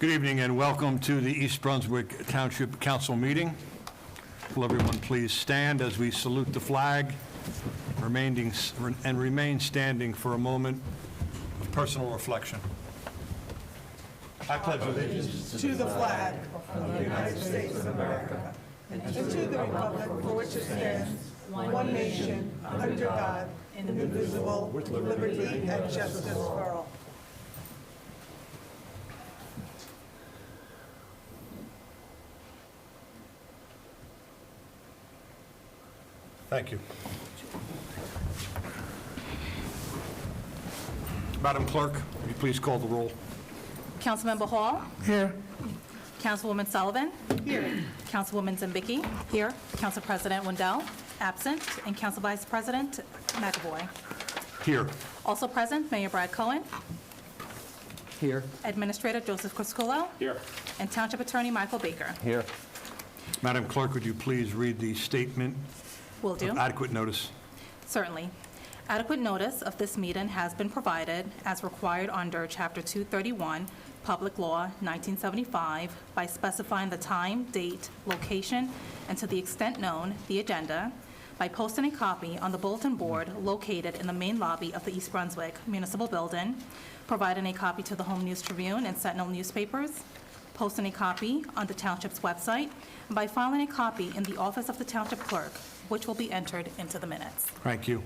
Good evening and welcome to the East Brunswick Township Council meeting. Will everyone please stand as we salute the flag, remain standing for a moment of personal reflection. I pledge allegiance to the flag of the United States of America and to the republic for which it stands, one nation, under God, indivisible, with liberty and justice for all. Thank you. Madam Clerk, will you please call the roll? Councilmember Hall? Here. Councilwoman Sullivan? Here. Councilwoman Zambicki? Here. Council President Wendell? Absent. And Council Vice President McAvoy? Here. Also present, Mayor Brad Cohen? Here. Administrator Joseph Criscullo? Here. And Township Attorney Michael Baker? Here. Madam Clerk, would you please read the statement Will do. of adequate notice? Certainly. Adequate notice of this meeting has been provided as required under Chapter 231, Public Law 1975, by specifying the time, date, location, and to the extent known, the agenda, by posting a copy on the bulletin board located in the main lobby of the East Brunswick Municipal Building, providing a copy to the Home News Tribune and Sentinel newspapers, posting a copy on the Township's website, and by filing a copy in the office of the Township Clerk, which will be entered into the minutes. Thank you.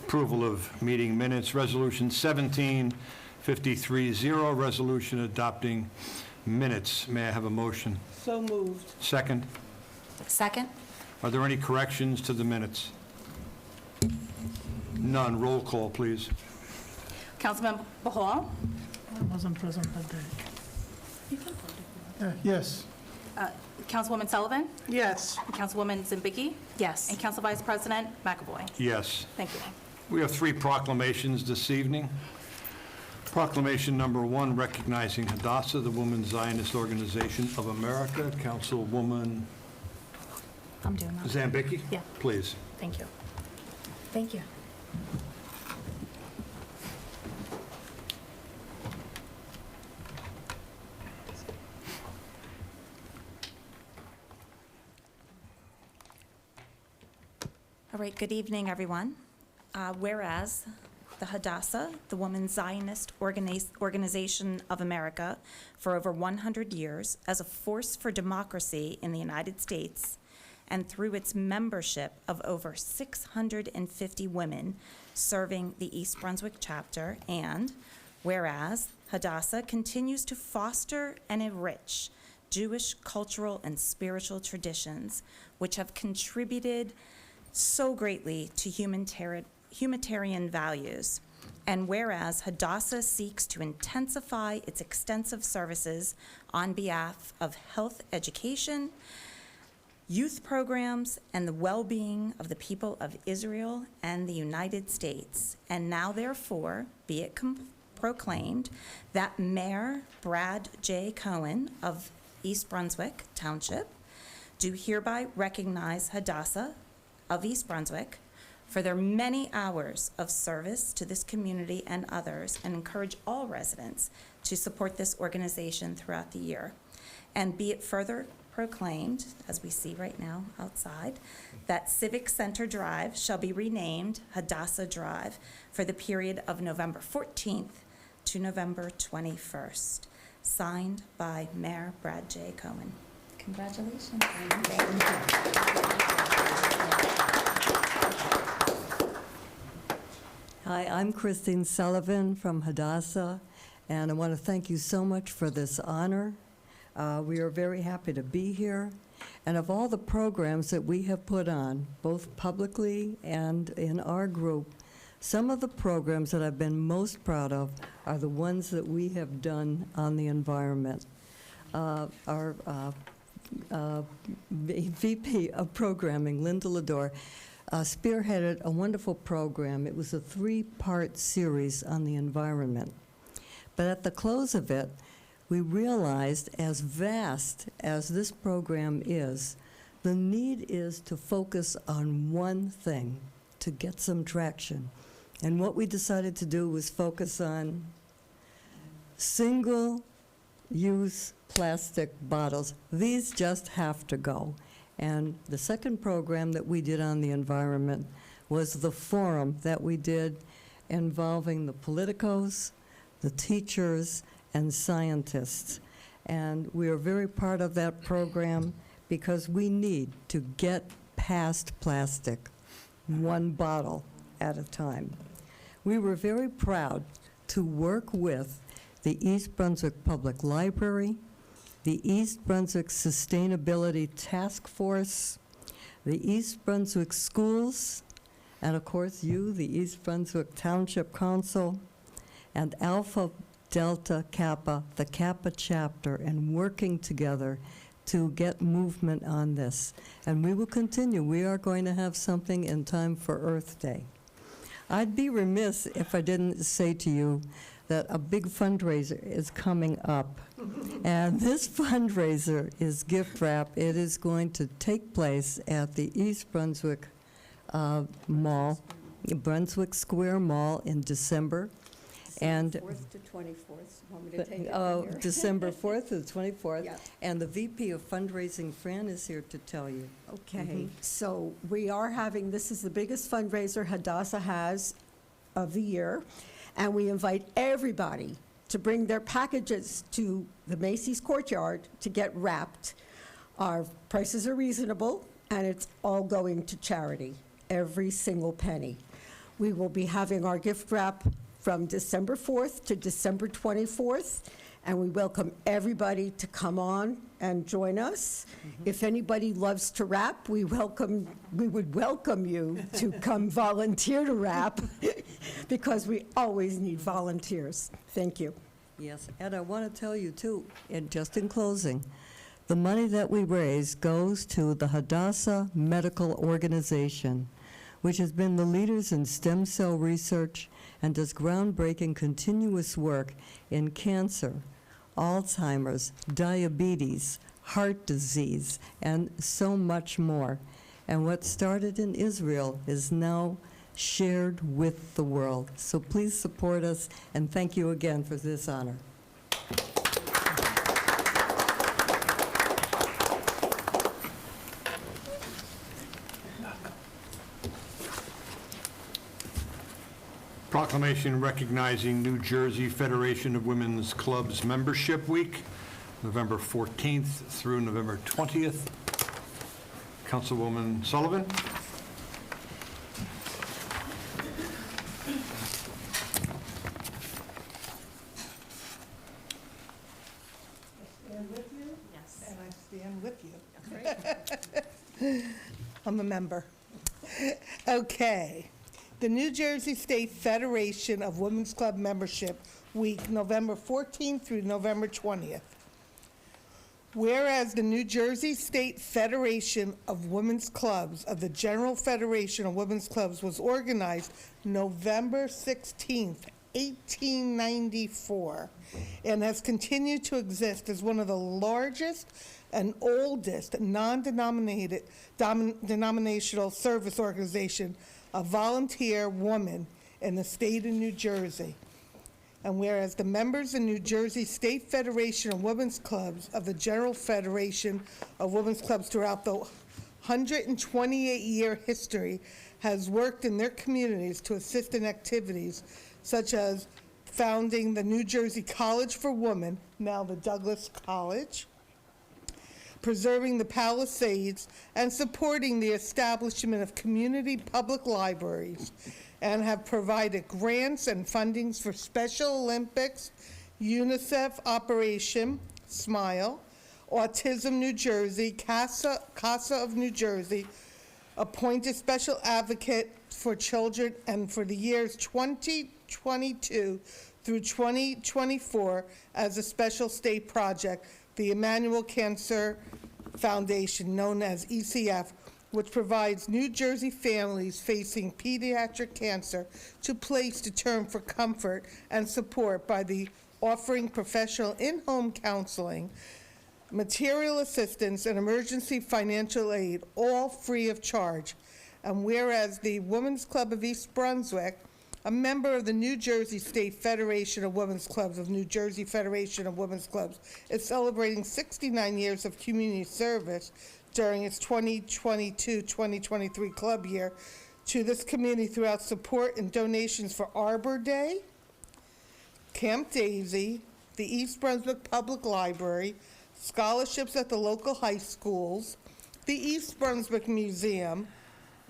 Approval of meeting minutes, Resolution 17530, resolution adopting minutes. May I have a motion? So moved. Second. Second? Are there any corrections to the minutes? None. Roll call, please. Councilmember Hall? I wasn't present that day. Yes. Councilwoman Sullivan? Yes. Councilwoman Zambicki? Yes. And Council Vice President McAvoy? Yes. Thank you. We have three proclamations this evening. Proclamation number 1, recognizing Hadassah, the Women's Zionist Organization of America. Councilwoman I'm doing that. Zambicki? Yeah. Please. Thank you. Thank you. All right, good evening, everyone. Whereas the Hadassah, the Women's Zionist Organization of America, for over 100 years, as a force for democracy in the United States, and through its membership of over 650 women serving the East Brunswick chapter, and whereas Hadassah continues to foster and enrich Jewish cultural and spiritual traditions, which have contributed so greatly to humanitarian values. And whereas Hadassah seeks to intensify its extensive services on behalf of health education, youth programs, and the well-being of the people of Israel and the United States. And now, therefore, be it proclaimed that Mayor Brad J. Cohen of East Brunswick Township do hereby recognize Hadassah of East Brunswick for their many hours of service to this community and others, and encourage all residents to support this organization throughout the year. And be it further proclaimed, as we see right now outside, that Civic Center Drive shall be renamed Hadassah Drive for the period of November 14th to November 21st. Signed by Mayor Brad J. Cohen. Congratulations. Hi, I'm Christine Sullivan from Hadassah, and I want to thank you so much for this honor. We are very happy to be here. And of all the programs that we have put on, both publicly and in our group, some of the programs that I've been most proud of are the ones that we have done on the environment. Our VP of Programming, Linda Lador, spearheaded a wonderful program. It was a 3-part series on the environment. But at the close of it, we realized, as vast as this program is, the need is to focus on one thing to get some traction. And what we decided to do was focus on single use plastic bottles. These just have to go. And the second program that we did on the environment was the forum that we did involving the politicos, the teachers, and scientists. And we are very proud of that program because we need to get past plastic, one bottle at a time. We were very proud to work with the East Brunswick Public Library, the East Brunswick Sustainability Task Force, the East Brunswick Schools, and of course you, the East Brunswick Township Council, and Alpha Delta Kappa, the Kappa chapter, and working together to get movement on this. And we will continue. We are going to have something in time for Earth Day. I'd be remiss if I didn't say to you that a big fundraiser is coming up. And this fundraiser is gift wrap. It is going to take place at the East Brunswick Mall, Brunswick Square Mall in December. And 4th to 24th. Want me to take it from here? December 4th to the 24th. Yeah. And the VP of Fundraising, Fran, is here to tell you. Okay, so we are having, this is the biggest fundraiser Hadassah has of the year, and we invite everybody to bring their packages to the Macy's Courtyard to get wrapped. Our prices are reasonable, and it's all going to charity, every single penny. We will be having our gift wrap from December 4th to December 24th, and we welcome everybody to come on and join us. If anybody loves to rap, we would welcome you to come volunteer to rap, because we always need volunteers. Thank you. Yes, and I want to tell you, too, and just in closing, the money that we raise goes to the Hadassah Medical Organization, which has been the leaders in stem cell research and does groundbreaking continuous work in cancer, Alzheimer's, diabetes, heart disease, and so much more. And what started in Israel is now shared with the world. So please support us, and thank you again for this honor. Proclamation recognizing New Jersey Federation of Women's Clubs Membership Week, November 14th through November 20th. Councilwoman Sullivan. Stand with you? Yes. And I stand with you. I'm a member. Okay. The New Jersey State Federation of Women's Club Membership Week, November 14th through November 20th. Whereas the New Jersey State Federation of Women's Clubs of the General Federation of Women's Clubs was organized November 16th, 1894, and has continued to exist as one of the largest and oldest non-denominational service organization of volunteer women in the state of New Jersey. And whereas the members of New Jersey State Federation of Women's Clubs of the General Federation of Women's Clubs throughout the 128-year history has worked in their communities to assist in activities such as founding the New Jersey College for Women, now the Douglas College, preserving the Palisades, and supporting the establishment of community public libraries, and have provided grants and fundings for Special Olympics, UNICEF Operation Smile, Autism New Jersey, CASA of New Jersey, appointed special advocate for children, and for the years 2022 through 2024 as a special state project, the Emmanuel Cancer Foundation, known as ECF, which provides New Jersey families facing pediatric cancer to place to term for comfort and support by the offering professional in-home counseling, material assistance, and emergency financial aid, all free of charge. And whereas the Women's Club of East Brunswick a member of the New Jersey State Federation of Women's Clubs of New Jersey Federation of Women's Clubs, is celebrating 69 years of community service during its 2022-2023 club year to this community throughout support and donations for Arbor Day, Camp Daisy, the East Brunswick Public Library, scholarships at the local high schools, the East Brunswick Museum,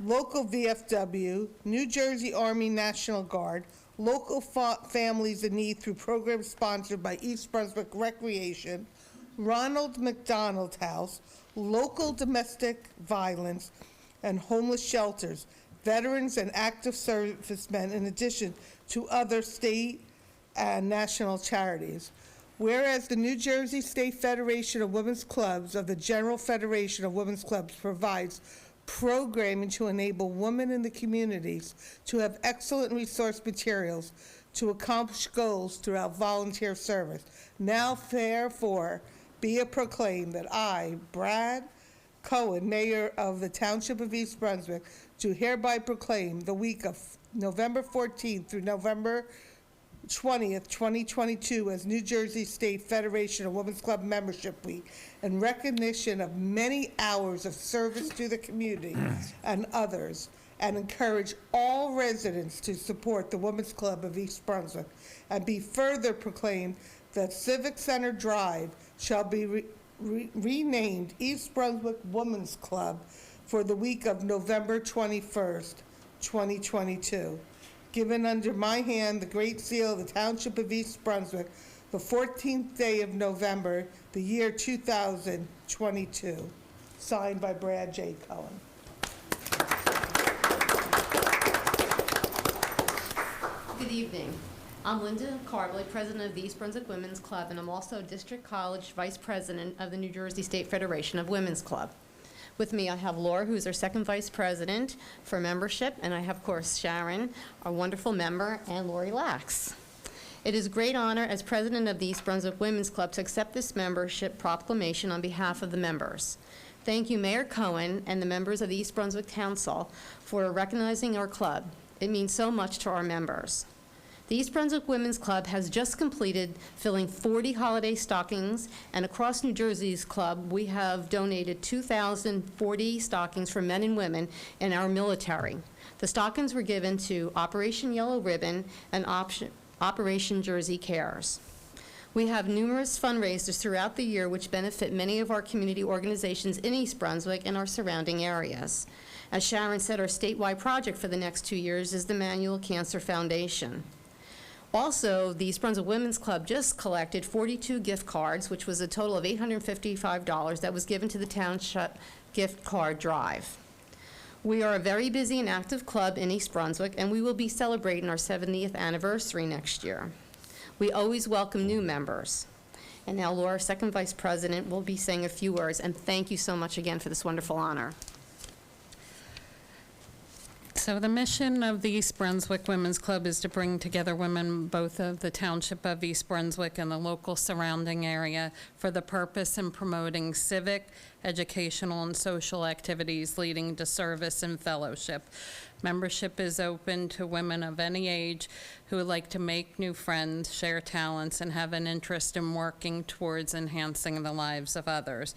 local VFW, New Jersey Army National Guard, local families in need through programs sponsored by East Brunswick Recreation, Ronald McDonald House, local domestic violence and homeless shelters, veterans and active servicemen, in addition to other state and national charities. Whereas the New Jersey State Federation of Women's Clubs of the General Federation of Women's Clubs provides programming to enable women in the communities to have excellent resource materials to accomplish goals throughout volunteer service. Now, therefore, be it proclaimed that I, Brad Cohen, Mayor of the Township of East Brunswick, do hereby proclaim the week of November 14th through November 20th, 2022 as New Jersey State Federation of Women's Club Membership Week in recognition of many hours of service to the community and others, and encourage all residents to support the Women's Club of East Brunswick, and be further proclaimed that Civic Center Drive shall be renamed East Brunswick Women's Club for the week of November 21st, 2022. Given under my hand the Great Seal of the Township of East Brunswick, the 14th day of November, the year 2022. Signed by Brad J. Cohen. Good evening. I'm Linda Carbley, President of the East Brunswick Women's Club, and I'm also District College Vice President of the New Jersey State Federation of Women's Club. With me, I have Laura, who's our second Vice President for membership, and I have, of course, Sharon, our wonderful member, and Lori Lax. It is a great honor as President of the East Brunswick Women's Club to accept this membership proclamation on behalf of the members. Thank you, Mayor Cohen and the members of the East Brunswick Council for recognizing our club. It means so much to our members. The East Brunswick Women's Club has just completed filling 40 holiday stockings, and across New Jersey's club, we have donated 2,040 stockings for men and women in our military. The stockings were given to Operation Yellow Ribbon and Operation Jersey Cares. We have numerous fundraisers throughout the year which benefit many of our community organizations in East Brunswick and our surrounding areas. As Sharon said, our statewide project for the next 2 years is the Manual Cancer Foundation. Also, the East Brunswick Women's Club just collected 42 gift cards, which was a total of $855 that was given to the Township gift card drive. We are a very busy and active club in East Brunswick, and we will be celebrating our 70th anniversary next year. We always welcome new members. And now Laura, second Vice President, will be saying a few words, and thank you so much again for this wonderful honor. So the mission of the East Brunswick Women's Club is to bring together women both of the Township of East Brunswick and the local surrounding area for the purpose in promoting civic, educational, and social activities leading to service and fellowship. Membership is open to women of any age who would like to make new friends, share talents, and have an interest in working towards enhancing the lives of others.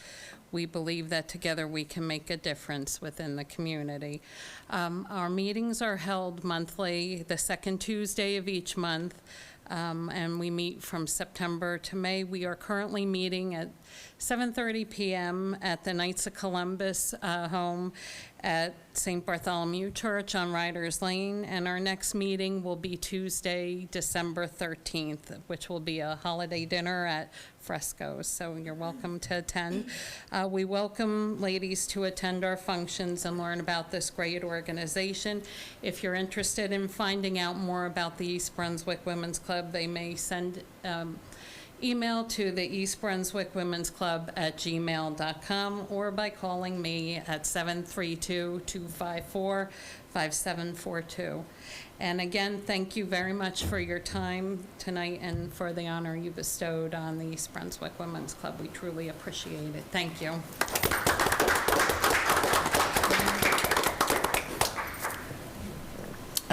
We believe that together we can make a difference within the community. Our meetings are held monthly, the second Tuesday of each month, and we meet from September to May. We are currently meeting at 7:30 p.m. at the Knights of Columbus home at St. Bartholomew Church on Riders Lane, and our next meeting will be Tuesday, December 13th, which will be a holiday dinner at Fresco's, so you're welcome to attend. We welcome ladies to attend our functions and learn about this great organization. If you're interested in finding out more about the East Brunswick Women's Club, they may send email to the East Brunswick Women's Club at gmail.com or by calling me at 732-254-5742. And again, thank you very much for your time tonight and for the honor you bestowed on the East Brunswick Women's Club. We truly appreciate it. Thank you.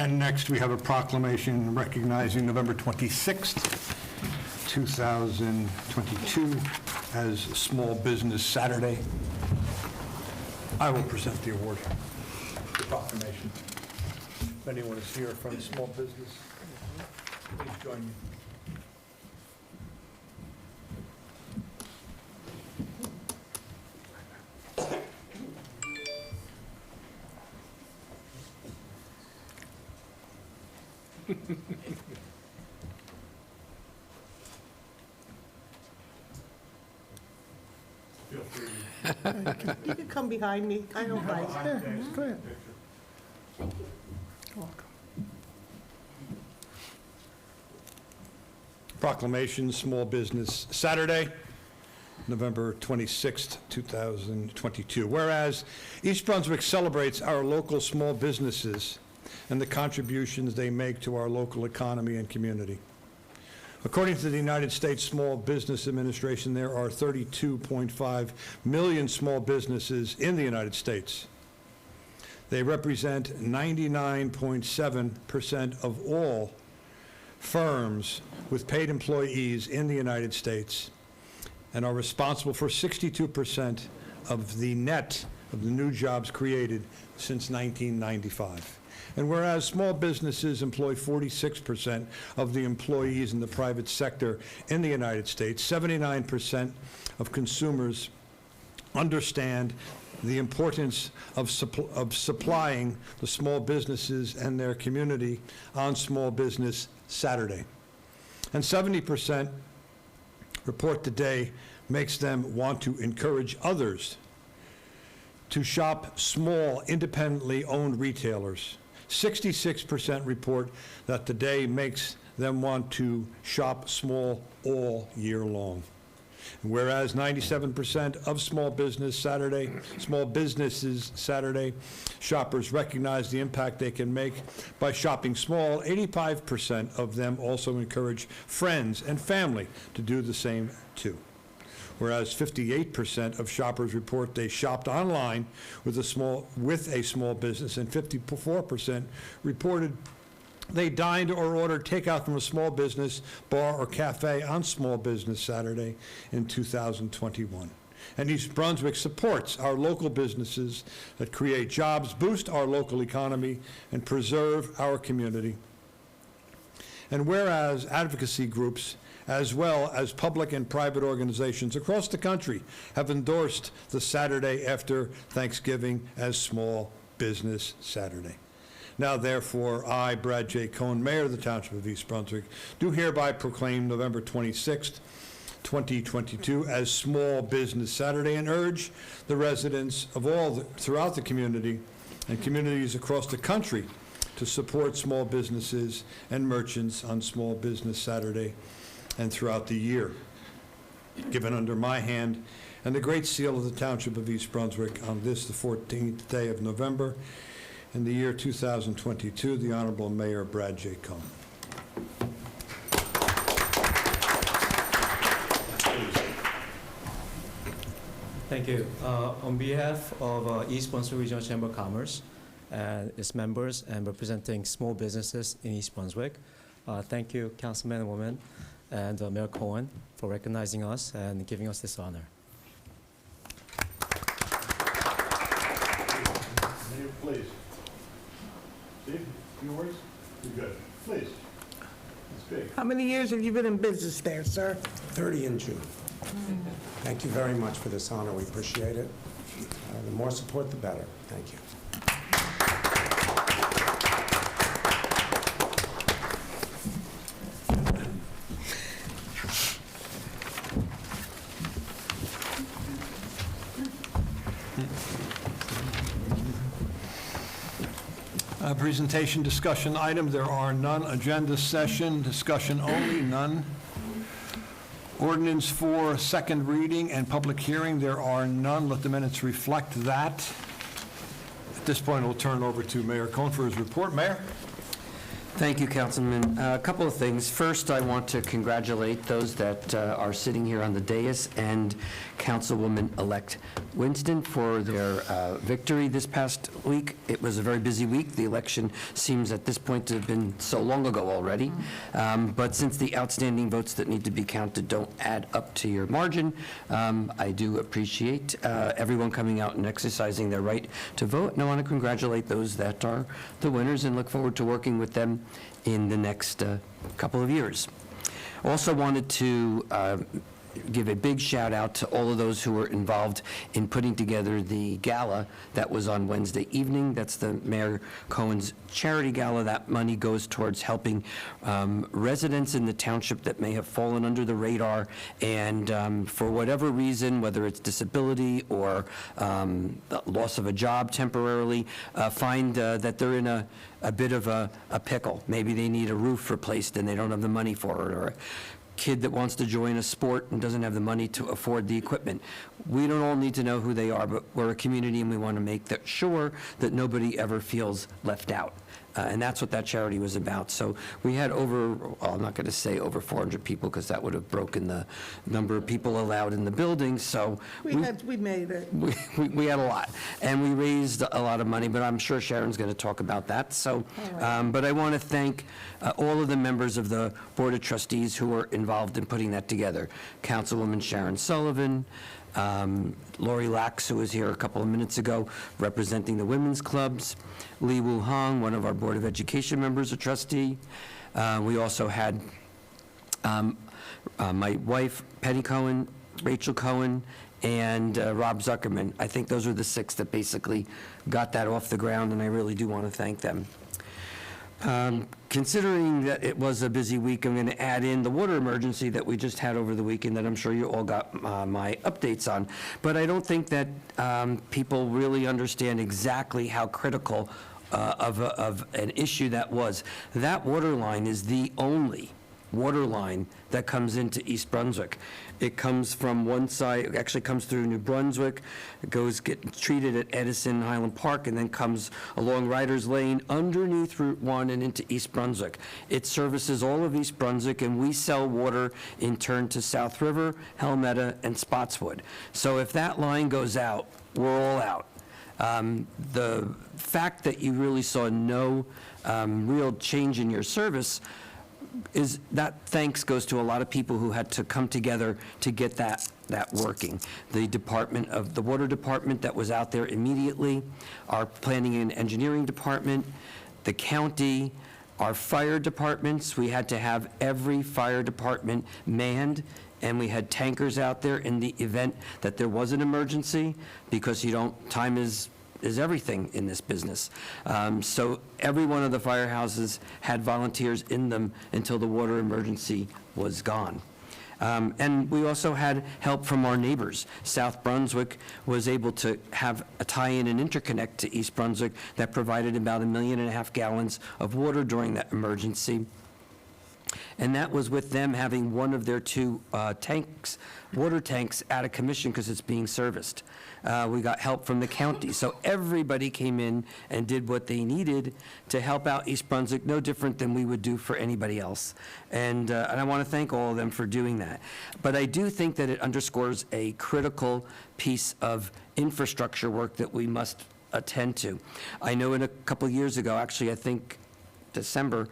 And next, we have a proclamation recognizing November 26th, 2022 as Small Business Saturday. I will present the award proclamation. If anyone is here from small business, please join me. You can come behind me. I don't mind. Go ahead. Proclamation, Small Business Saturday, November 26th, 2022. Whereas East Brunswick celebrates our local small businesses and the contributions they make to our local economy and community. According to the United States Small Business Administration, there are 32.5 million small businesses in the United States. They represent 99.7% of all firms with paid employees in the United States and are responsible for 62% of the net of the new jobs created since 1995. And whereas small businesses employ 46% of the employees in the private sector in the United States, 79% of consumers understand the importance of supplying the small businesses and their community on Small Business Saturday. And 70% report today makes them want to encourage others to shop small, independently owned retailers. 66% report that the day makes them want to shop small all year long. Whereas 97% of small businesses Saturday shoppers recognize the impact they can make by shopping small, 85% of them also encourage friends and family to do the same too. Whereas 58% of shoppers report they shopped online with a small business, and 54% reported they dined or ordered takeout from a small business, bar, or cafe on Small Business Saturday in 2021. And East Brunswick supports our local businesses that create jobs, boost our local economy, and preserve our community. And whereas advocacy groups, as well as public and private organizations across the country, have endorsed the Saturday after Thanksgiving as Small Business Saturday. Now, therefore, I, Brad J. Cohn, Mayor of the Township of East Brunswick, do hereby proclaim November 26th, 2022 as Small Business Saturday and urge the residents of throughout the community and communities across the country to support small businesses and merchants on Small Business Saturday and throughout the year. Given under my hand and the Great Seal of the Township of East Brunswick on this, the 14th day of November, in the year 2022, the Honorable Mayor Brad J. Cohn. Thank you. On behalf of East Brunswick Regional Chamber of Commerce and its members and representing small businesses in East Brunswick, thank you, Councilman and Woman, and Mayor Cohen for recognizing us and giving us this honor. Mayor, please. Steve, you worries? You're good. Please. Speak. How many years have you been in business there, sir? 30 in June. Thank you very much for this honor. We appreciate it. The more support, the better. Thank you. Presentation discussion item, there are none. Agenda session, discussion only, none. Ordinance for second reading and public hearing, there are none. Let the minutes reflect that. At this point, we'll turn it over to Mayor Cohn for his report. Mayor? Thank you, Councilman. A couple of things. First, I want to congratulate those that are sitting here on the dais and Councilwoman-elect Winston for their victory this past week. It was a very busy week. The election seems at this point to have been so long ago already. But since the outstanding votes that need to be counted don't add up to your margin, I do appreciate everyone coming out and exercising their right to vote. And I want to congratulate those that are the winners and look forward to working with them in the next couple of years. Also wanted to give a big shout out to all of those who were involved in putting together the gala that was on Wednesday evening. That's the Mayor Cohen's charity gala. That money goes towards helping residents in the township that may have fallen under the radar and for whatever reason, whether it's disability or loss of a job temporarily, find that they're in a bit of a pickle. Maybe they need a roof replaced and they don't have the money for it, or a kid that wants to join a sport and doesn't have the money to afford the equipment. We don't all need to know who they are, but we're a community and we want to make sure that nobody ever feels left out. And that's what that charity was about. So we had over, well, I'm not going to say over 400 people because that would have broken the number of people allowed in the building. So We made it. we had a lot. And we raised a lot of money, but I'm sure Sharon's going to talk about that. So, but I want to thank all of the members of the Board of Trustees who were involved in putting that together. Councilwoman Sharon Sullivan, Lori Lax, who was here a couple of minutes ago, representing the women's clubs, Lee Woo Hong, one of our Board of Education members, a trustee. We also had my wife, Penny Cohen, Rachel Cohen, and Rob Zuckerman. I think those are the 6 that basically got that off the ground, and I really do want to thank them. Considering that it was a busy week, I'm going to add in the water emergency that we just had over the weekend that I'm sure you all got my updates on. But I don't think that people really understand exactly how critical of an issue that was. That water line is the only water line that comes into East Brunswick. It comes from one side, it actually comes through New Brunswick, it gets treated at Edison Highland Park, and then comes along Riders Lane underneath Route 1 and into East Brunswick. It services all of East Brunswick, and we sell water in turn to South River, Helmetta, and Spotswood. So if that line goes out, we're all out. The fact that you really saw no real change in your service is that thanks goes to a lot of people who had to come together to get that working. The water department that was out there immediately, our planning and engineering department, the county, our fire departments. We had to have every fire department manned, and we had tankers out there in the event that there was an emergency, because time is everything in this business. So every one of the firehouses had volunteers in them until the water emergency was gone. And we also had help from our neighbors. South Brunswick was able to have a tie-in and interconnect to East Brunswick that provided about 1.5 million gallons of water during that emergency. And that was with them having one of their 2 water tanks out of commission because it's being serviced. We got help from the county. So everybody came in and did what they needed to help out East Brunswick, no different than we would do for anybody else. And I want to thank all of them for doing that. But I do think that it underscores a critical piece of infrastructure work that we must attend to. I know in a couple of years ago, actually I think December,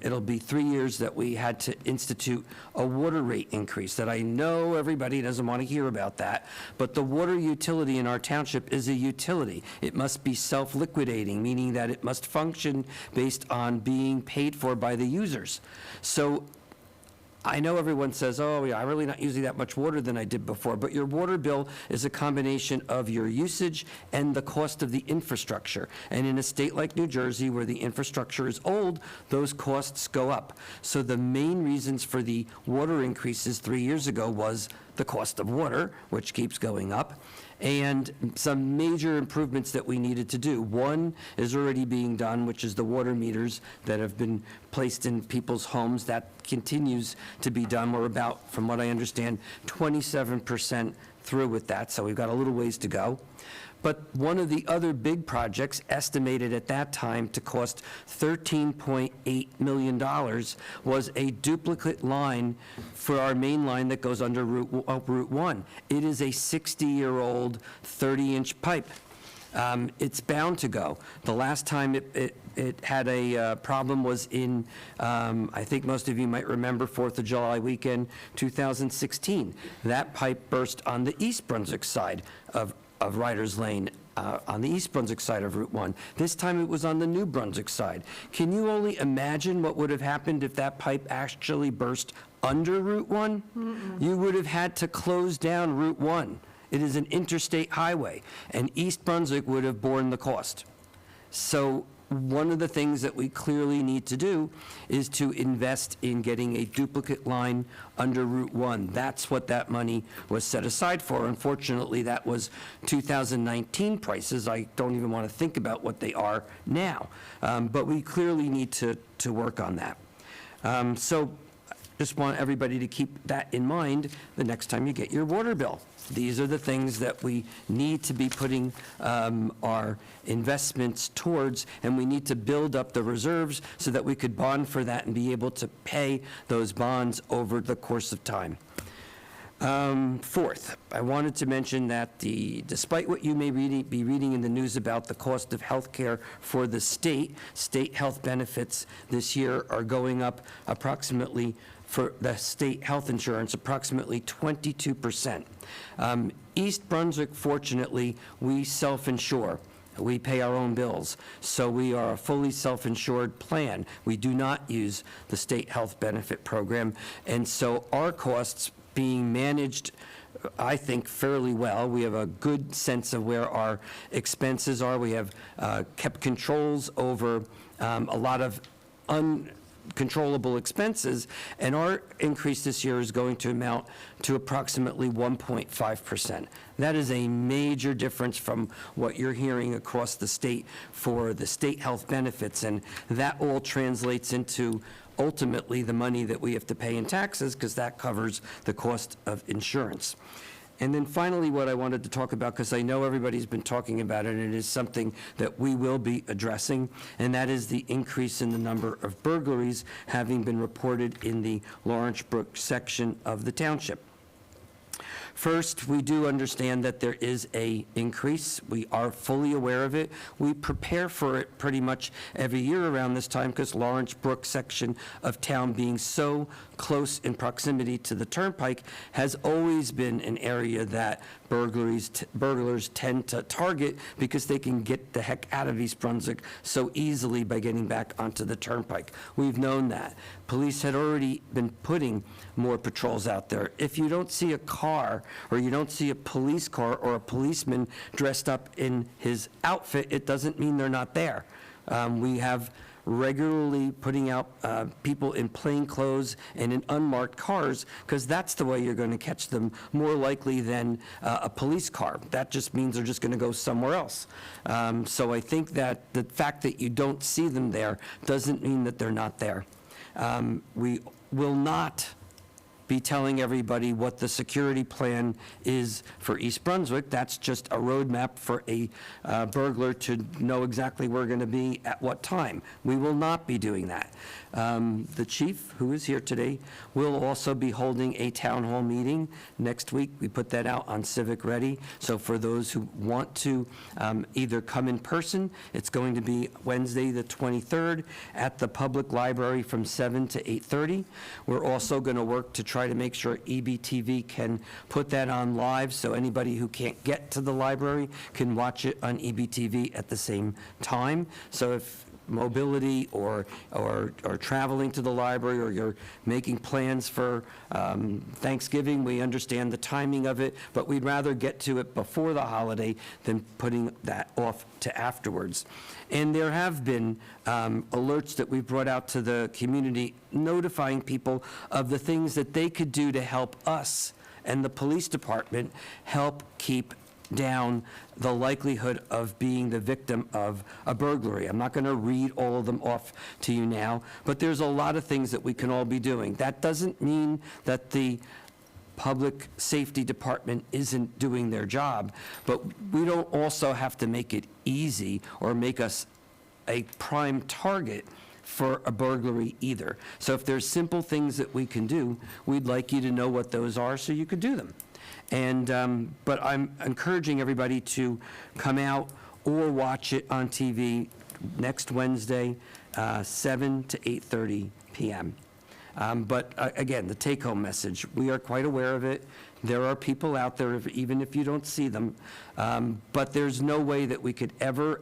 it'll be 3 years that we had to institute a water rate increase that I know everybody doesn't want to hear about that, but the water utility in our township is a utility. It must be self-liquidating, meaning that it must function based on being paid for by the users. So I know everyone says, oh, yeah, I'm really not using that much water than I did before, but your water bill is a combination of your usage and the cost of the infrastructure. And in a state like New Jersey, where the infrastructure is old, those costs go up. So the main reasons for the water increases 3 years ago was the cost of water, which keeps going up, and some major improvements that we needed to do. One is already being done, which is the water meters that have been placed in people's homes. That continues to be done. We're about, from what I understand, 27% through with that, so we've got a little ways to go. But one of the other big projects, estimated at that time to cost $13.8 million, was a duplicate line for our main line that goes under Route 1. It is a 60-year-old, 30-inch pipe. It's bound to go. The last time it had a problem was in, I think most of you might remember, 4th of July weekend, 2016. That pipe burst on the East Brunswick side of Ryder's Lane, on the East Brunswick side of Route 1. This time it was on the New Brunswick side. Can you only imagine what would have happened if that pipe actually burst under Route 1? You would have had to close down Route 1. It is an interstate highway, and East Brunswick would have borne the cost. So one of the things that we clearly need to do is to invest in getting a duplicate line under Route 1. That's what that money was set aside for. Unfortunately, that was 2019 prices. I don't even want to think about what they are now. But we clearly need to work on that. So just want everybody to keep that in mind the next time you get your water bill. These are the things that we need to be putting our investments towards, and we need to build up the reserves so that we could bond for that and be able to pay those bonds over the course of time. Fourth, I wanted to mention that despite what you may be reading in the news about the cost of health care for the state health benefits this year are going up approximately, for the state health insurance, approximately 22%. East Brunswick, fortunately, we self-insure. We pay our own bills, so we are a fully self-insured plan. We do not use the state health benefit program, and so our costs being managed, I think, fairly well. We have a good sense of where our expenses are. We have kept controls over a lot of uncontrollable expenses, and our increase this year is going to amount to approximately 1.5%. That is a major difference from what you're hearing across the state for the state health benefits, and that all translates into ultimately the money that we have to pay in taxes, because that covers the cost of insurance. And then finally, what I wanted to talk about, because I know everybody's been talking about it, and it is something that we will be addressing, and that is the increase in the number of burglaries having been reported in the Lawrence Brook section of the township. First, we do understand that there is an increase. We are fully aware of it. We prepare for it pretty much every year around this time, because Lawrence Brook section of town, being so close in proximity to the turnpike, has always been an area that burglars tend to target, because they can get the heck out of East Brunswick so easily by getting back onto the turnpike. We've known that. Police had already been putting more patrols out there. If you don't see a car, or you don't see a police car or a policeman dressed up in his outfit, it doesn't mean they're not there. We have regularly putting out people in plain clothes and in unmarked cars, because that's the way you're going to catch them more likely than a police car. That just means they're just going to go somewhere else. So I think that the fact that you don't see them there doesn't mean that they're not there. We will not be telling everybody what the security plan is for East Brunswick. That's just a roadmap for a burglar to know exactly where we're going to be at what time. We will not be doing that. The chief, who is here today, will also be holding a town hall meeting next week. We put that out on Civic Ready. So for those who want to either come in person, it's going to be Wednesday the 23rd at the public library from 7 to 8:30. We're also going to work to try to make sure EBTV can put that on live, so anybody who can't get to the library can watch it on EBTV at the same time. So if mobility or traveling to the library, or you're making plans for Thanksgiving, we understand the timing of it, but we'd rather get to it before the holiday than putting that off to afterwards. And there have been alerts that we've brought out to the community, notifying people of the things that they could do to help us and the police department help keep down the likelihood of being the victim of a burglary. I'm not going to read all of them off to you now, but there's a lot of things that we can all be doing. That doesn't mean that the public safety department isn't doing their job, but we don't also have to make it easy or make us a prime target for a burglary either. So if there's simple things that we can do, we'd like you to know what those are so you could do them. And, but I'm encouraging everybody to come out or watch it on TV next Wednesday, 7 to 8:30 p.m. But again, the take-home message, we are quite aware of it. There are people out there, even if you don't see them, but there's no way that we could ever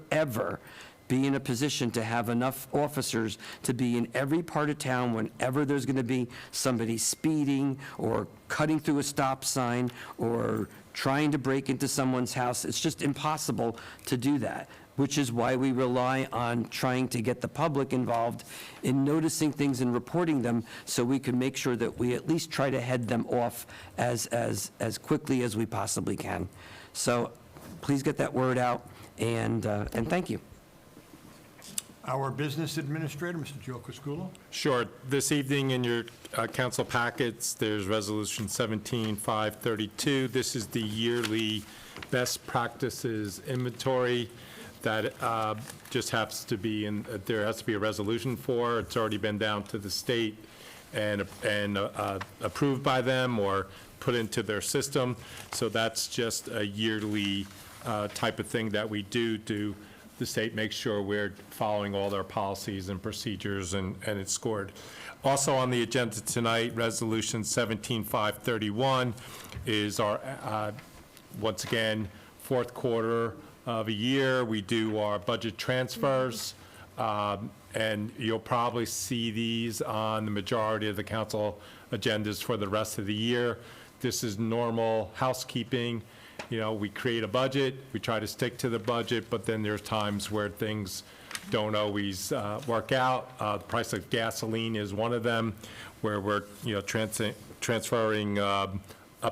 be in a position to have enough officers to be in every part of town whenever there's going to be somebody speeding or cutting through a stop sign or trying to break into someone's house. It's just impossible to do that, which is why we rely on trying to get the public involved in noticing things and reporting them so we can make sure that we at least try to head them off as quickly as we possibly can. So please get that word out, and thank you. Our business administrator, Mr. Joe Criscuolo. Sure. This evening in your council packets, there's Resolution 17-532. This is the yearly best practices inventory that just has to be in, there has to be a resolution for. It's already been down to the state and approved by them or put into their system. So that's just a yearly type of thing that we do to the state make sure we're following all their policies and procedures, and it's scored. Also on the agenda tonight, Resolution 17-531 is our, once again, fourth quarter of a year. We do our budget transfers, and you'll probably see these on the majority of the council agendas for the rest of the year. This is normal housekeeping. You know, we create a budget, we try to stick to the budget, but then there's times where things don't always work out. The price of gasoline is one of them, where we're, you know, transferring up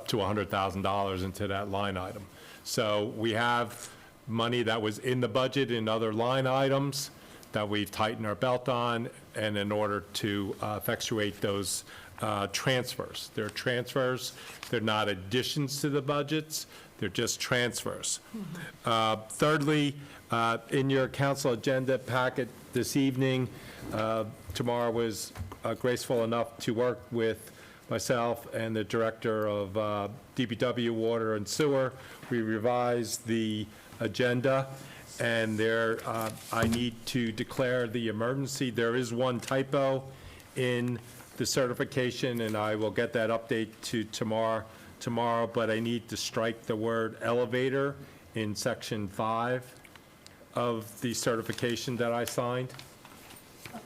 to $100,000 into that line item. So we have money that was in the budget in other line items that we've tightened our belt on, and in order to effectuate those transfers. They're transfers, they're not additions to the budgets, they're just transfers. Thirdly, in your council agenda packet this evening, Tamara was graceful enough to work with myself and the director of DPW Water and Sewer. We revised the agenda, and there I need to declare the emergency. There is one typo in the certification, and I will get that update to tomorrow, but I need to strike the word elevator in section 5 of the certification that I signed.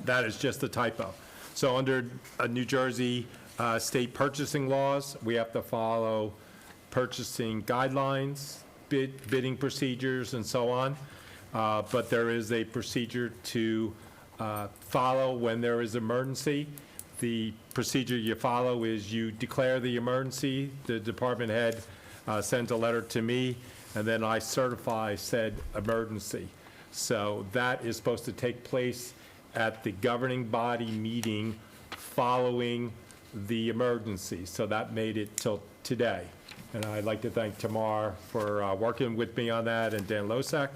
That is just a typo. So under New Jersey state purchasing laws, we have to follow purchasing guidelines, bidding procedures, and so on. But there is a procedure to follow when there is emergency. The procedure you follow is you declare the emergency, the department head sends a letter to me, and then I certify said emergency. So that is supposed to take place at the governing body meeting following the emergency. So that made it till today. And I'd like to thank Tamar for working with me on that, and Dan Losak.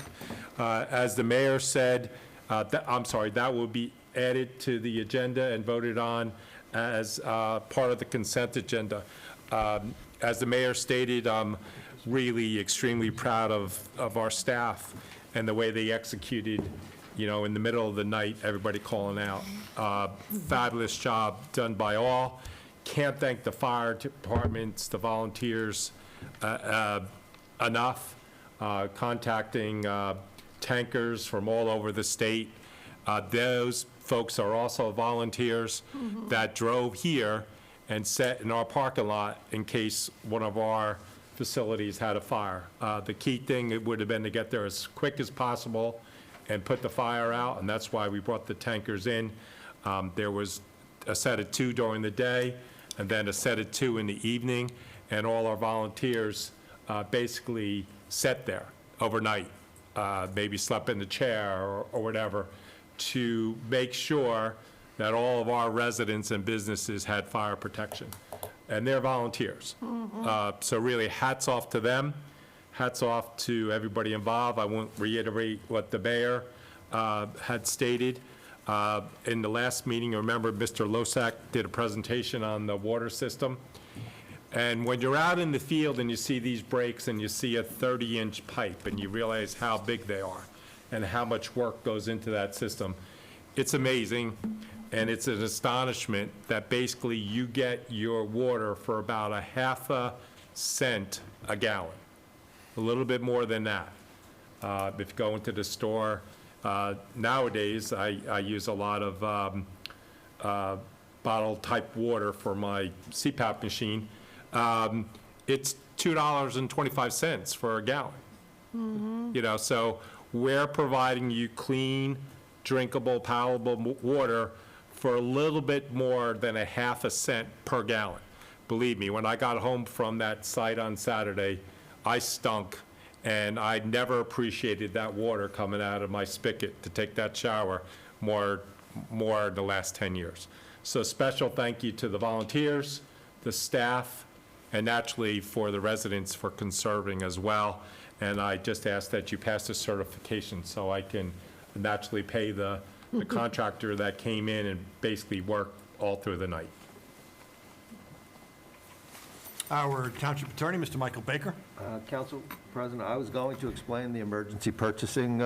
As the mayor said, that will be added to the agenda and voted on as part of the consent agenda. As the mayor stated, I'm really extremely proud of our staff and the way they executed, you know, in the middle of the night, everybody calling out. Fabulous job done by all. Can't thank the fire departments, the volunteers enough, contacting tankers from all over the state. Those folks are also volunteers that drove here and sat in our parking lot in case one of our facilities had a fire. The key thing, it would have been to get there as quick as possible and put the fire out, and that's why we brought the tankers in. There was a set of 2 during the day, and then a set of 2 in the evening, and all our volunteers basically sat there overnight, maybe slept in the chair or whatever, to make sure that all of our residents and businesses had fire protection. and they're volunteers. So really, hats off to them. Hats off to everybody involved. I won't reiterate what the mayor had stated. In the last meeting, remember, Mr. Losak did a presentation on the water system. And when you're out in the field and you see these breaks and you see a 30-inch pipe and you realize how big they are and how much work goes into that system, it's amazing. And it's an astonishment that basically you get your water for about a half a cent a gallon, a little bit more than that. If you go into the store, nowadays, I use a lot of bottle-type water for my CPAP machine. It's $2.25 for a gallon. You know, so we're providing you clean, drinkable, palatable water for a little bit more than a half a cent per gallon. Believe me, when I got home from that site on Saturday, I stunk, and I never appreciated that water coming out of my spigot to take that shower more in the last 10 years. So special thank you to the volunteers, the staff, and naturally for the residents for conserving as well. And I just ask that you pass the certification so I can naturally pay the contractor that came in and basically worked all through the night. Our Township Attorney, Mr. Michael Baker. Council President, I was going to explain the emergency purchasing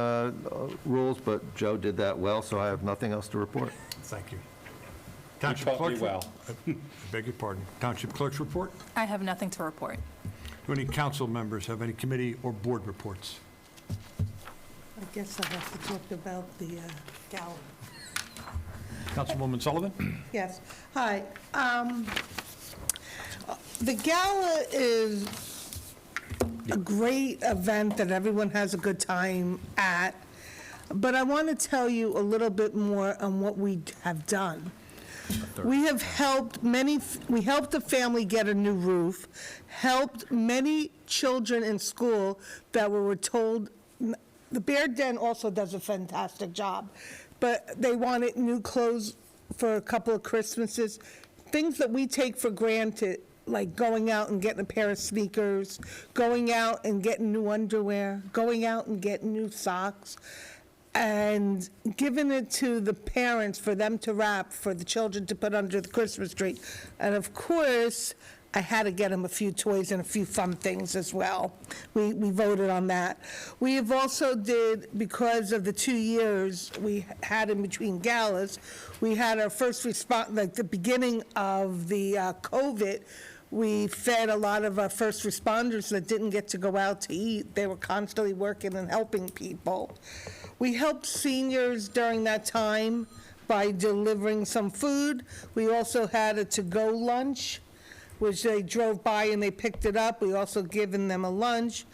rules, but Joe did that well, so I have nothing else to report. Thank you. You Township taught me Clerk's well. I beg your pardon. Township Clerk's report. I have nothing to report. Do any council members have any committee or board reports? I guess I have to talk about the gala. Councilwoman Sullivan? Yes. Hi. The gala is a great event that everyone has a good time at, but I want to tell you a little bit more on what we have done. We have helped we helped a family get a new roof, helped many children in school that were told, the Bear Den also does a fantastic job, but they wanted new clothes for a couple of Christmases, things that we take for granted, like going out and getting a pair of sneakers, going out and getting new underwear, going out and getting new socks, and giving it to the parents for them to wrap, for the children to put under the Christmas tree. And of course, I had to get them a few toys and a few fun things as well. We voted on that. We have also did, because of the 2 years we had in between galas, we had our first response, like the beginning of the COVID, we fed a lot of our first responders that didn't get to go out to eat. They were constantly working and helping people. We helped seniors during that time by delivering some food. We also had a to-go lunch, which they drove by and they picked it up. We also given them a lunch.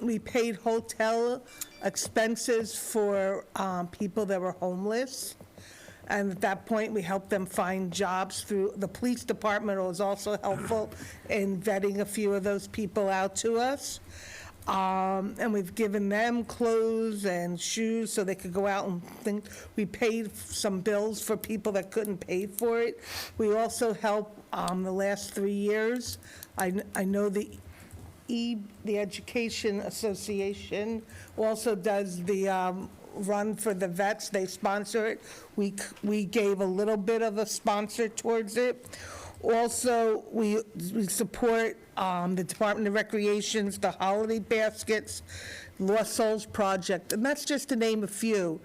We paid hotel expenses for people that were homeless. And at that point, we helped them find jobs through, the police department was also helpful in vetting a few of those people out to us. And we've given them clothes and shoes so they could go out and think. We paid some bills for people that couldn't pay for it. We also helped the last 3 years. I know the Education Association also does the run for the vets. They sponsor it. We gave a little bit of a sponsor towards it. Also, we support the Department of Recreation's The Holiday Baskets, Lost Souls Project, and that's just to name a few.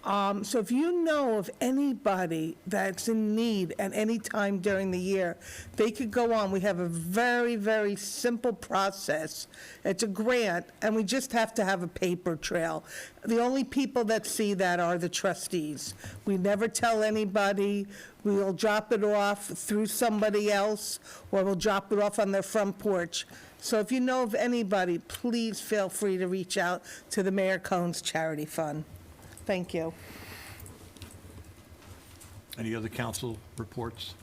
So if you know of anybody that's in need at any time during the year, they could go on. We have a very, very simple process. It's a grant, and we just have to have a paper trail. The only people that see that are the trustees. We never tell anybody. We'll drop it off through somebody else, or we'll drop it off on their front porch. So if you know of anybody, please feel free to reach out to the Mayor Cohen's Charity Fund. Thank you. Any other council reports?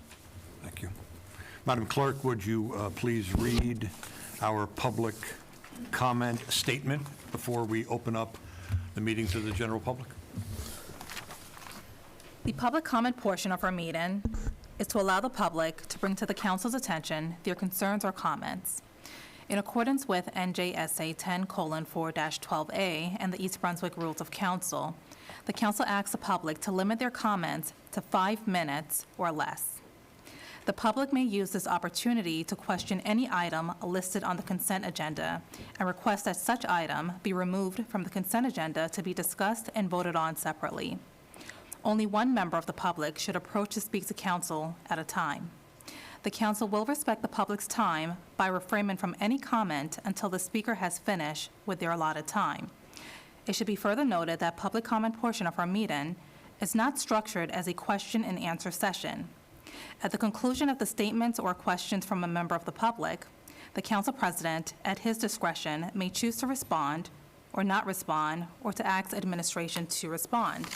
Thank you. Madam Clerk, would you please read our public comment statement before we open up the meeting to the general public? The public comment portion of our meeting is to allow the public to bring to the council's attention their concerns or comments. In accordance with NJSA 10:4-12A and the East Brunswick Rules of Council, the council asks the public to limit their comments to 5 minutes or less. The public may use this opportunity to question any item listed on the consent agenda and request that such item be removed from the consent agenda to be discussed and voted on separately. Only one member of the public should approach to speak to council at a time. The council will respect the public's time by refraining from any comment until the speaker has finished with their allotted time. It should be further noted that public comment portion of our meeting is not structured as a question and answer session. At the conclusion of the statements or questions from a member of the public, the council president, at his discretion, may choose to respond or not respond, or to ask administration to respond.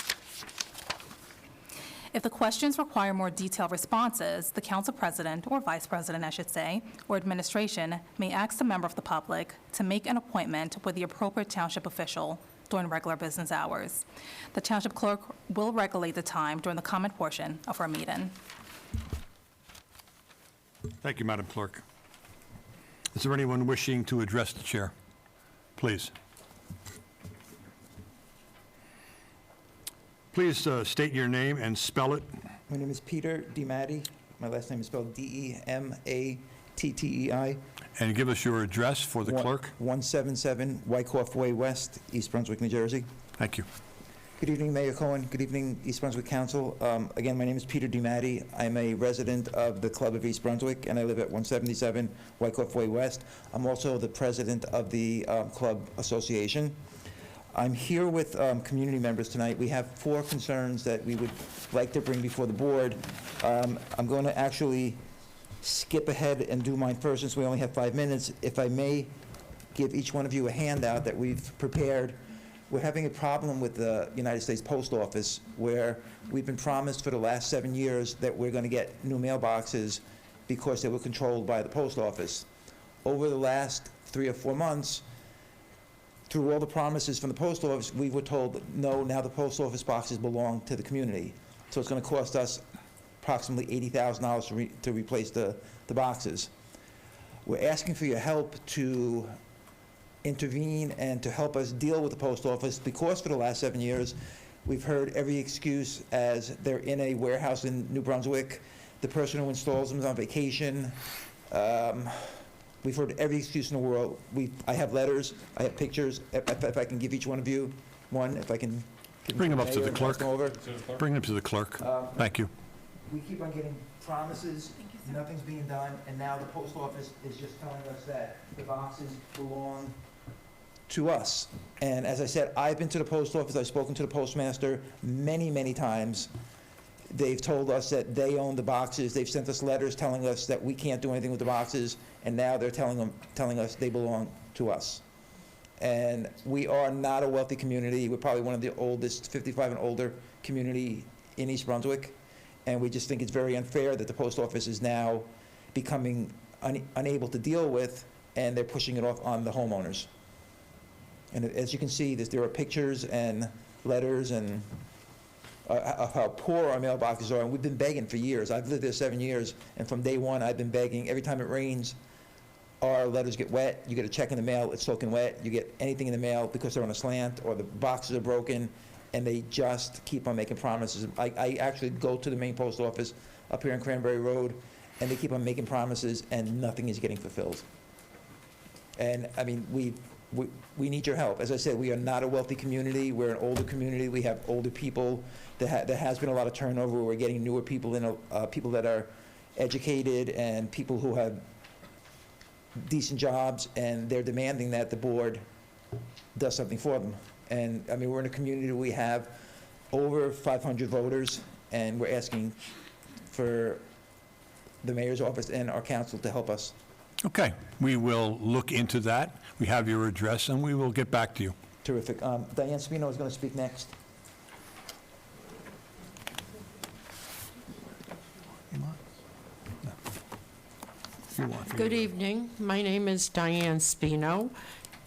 If the questions require more detailed responses, the council president, or vice president, I should say, or administration may ask the member of the public to make an appointment with the appropriate township official during regular business hours. The township clerk will regulate the time during the comment portion of our meeting. Thank you, Madam Clerk. Is there anyone wishing to address the chair? Please. Please state your name and spell it. My name is Peter DiMatti. My last name is spelled D-E-M-A-T-T-E-I. And give us your address for the clerk. 177 Wyckoff Way West, East Brunswick, New Jersey. Thank you. Good evening, Mayor Cohen. Good evening, East Brunswick Council. Again, my name is Peter DiMatti. I'm a resident of the Club of East Brunswick, and I live at 177 Wyckoff Way West. I'm also the president of the Club Association. I'm here with community members tonight. We have 4 concerns that we would like to bring before the board. I'm going to actually skip ahead and do mine first since we only have 5 minutes. If I may give each one of you a handout that we've prepared. We're having a problem with the United States Post Office where we've been promised for the last 7 years that we're going to get new mailboxes because they were controlled by the post office. Over the last 3 or 4 months, through all the promises from the post office, we were told, no, now the post office boxes belong to the community. So it's going to cost us approximately $80,000 to replace the boxes. We're asking for your help to intervene and to help us deal with the post office because for the last 7 years, we've heard every excuse as they're in a warehouse in New Brunswick. The person who installs them is on vacation. We've heard every excuse in the world. I have letters, I have pictures. If I can give each one of you one, if I can. Bring them up to the Mayor and pass clerk. them over. Bring them to the clerk. Thank you. We keep on getting promises, nothing's being done, and now the post office is just telling us that the boxes belong to us. And as I said, I've been to the post office, I've spoken to the postmaster many, many times. They've told us that they own the boxes. They've sent us letters telling us that we can't do anything with the boxes, and now they're telling us they belong to us. And we are not a wealthy community. We're probably one of the oldest, 55 and older community in East Brunswick. And we just think it's very unfair that the post office is now becoming unable to deal with, and they're pushing it off on the homeowners. And as you can see, there are pictures and letters and of how poor our mailboxes are, and we've been begging for years. I've lived there 7 years, and from day one, I've been begging. Every time it rains, our letters get wet. You get a check in the mail, it's soaking wet. You get anything in the mail because they're on a slant or the boxes are broken, and they just keep on making promises. I actually go to the main post office up here on Cranberry Road, and they keep on making promises, and nothing is getting fulfilled. And, I mean, we need your help. As I said, we are not a wealthy community. We're an older community. We have older people. There has been a lot of turnover. We're getting newer people in, people that are educated and people who have decent jobs, and they're demanding that the board does something for them. And, I mean, we're in a community where we have over 500 voters, and we're asking for the mayor's office and our council to help us. Okay, we will look into that. We have your address, and we will get back to you. Terrific. Diane Spino is going to speak next. Good evening. My name is Diane Spino,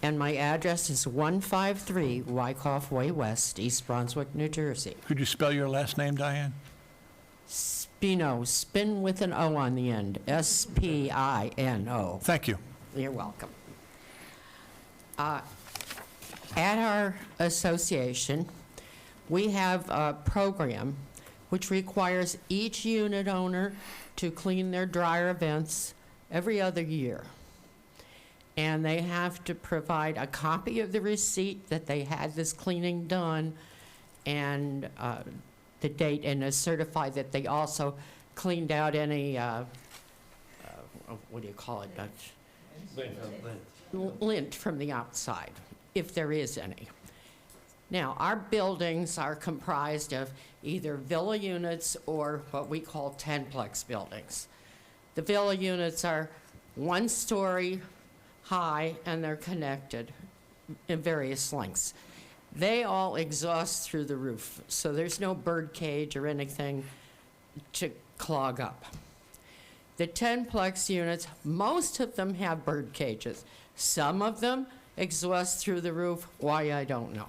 and my address is 153 Wyckoff Way West, East Brunswick, New Jersey. Could you spell your last name, Diane? Spino, spin with an O on the end, S-P-I-N-O. Thank you. You're welcome. At our association, we have a program which requires each unit owner to clean their dryer vents every other year. And they have to provide a copy of the receipt that they had this cleaning done and the date, and certify that they also cleaned out any, what do you call it, Dutch? Lint from the outside, if there is any. Now, our buildings are comprised of either villa units or what we call 10-plex buildings. The villa units are 1 story high and they're connected in various lengths. They all exhaust through the roof, so there's no bird cage or anything to clog up. The 10-plex units, most of them have bird cages. Some of them exhaust through the roof. Why, I don't know.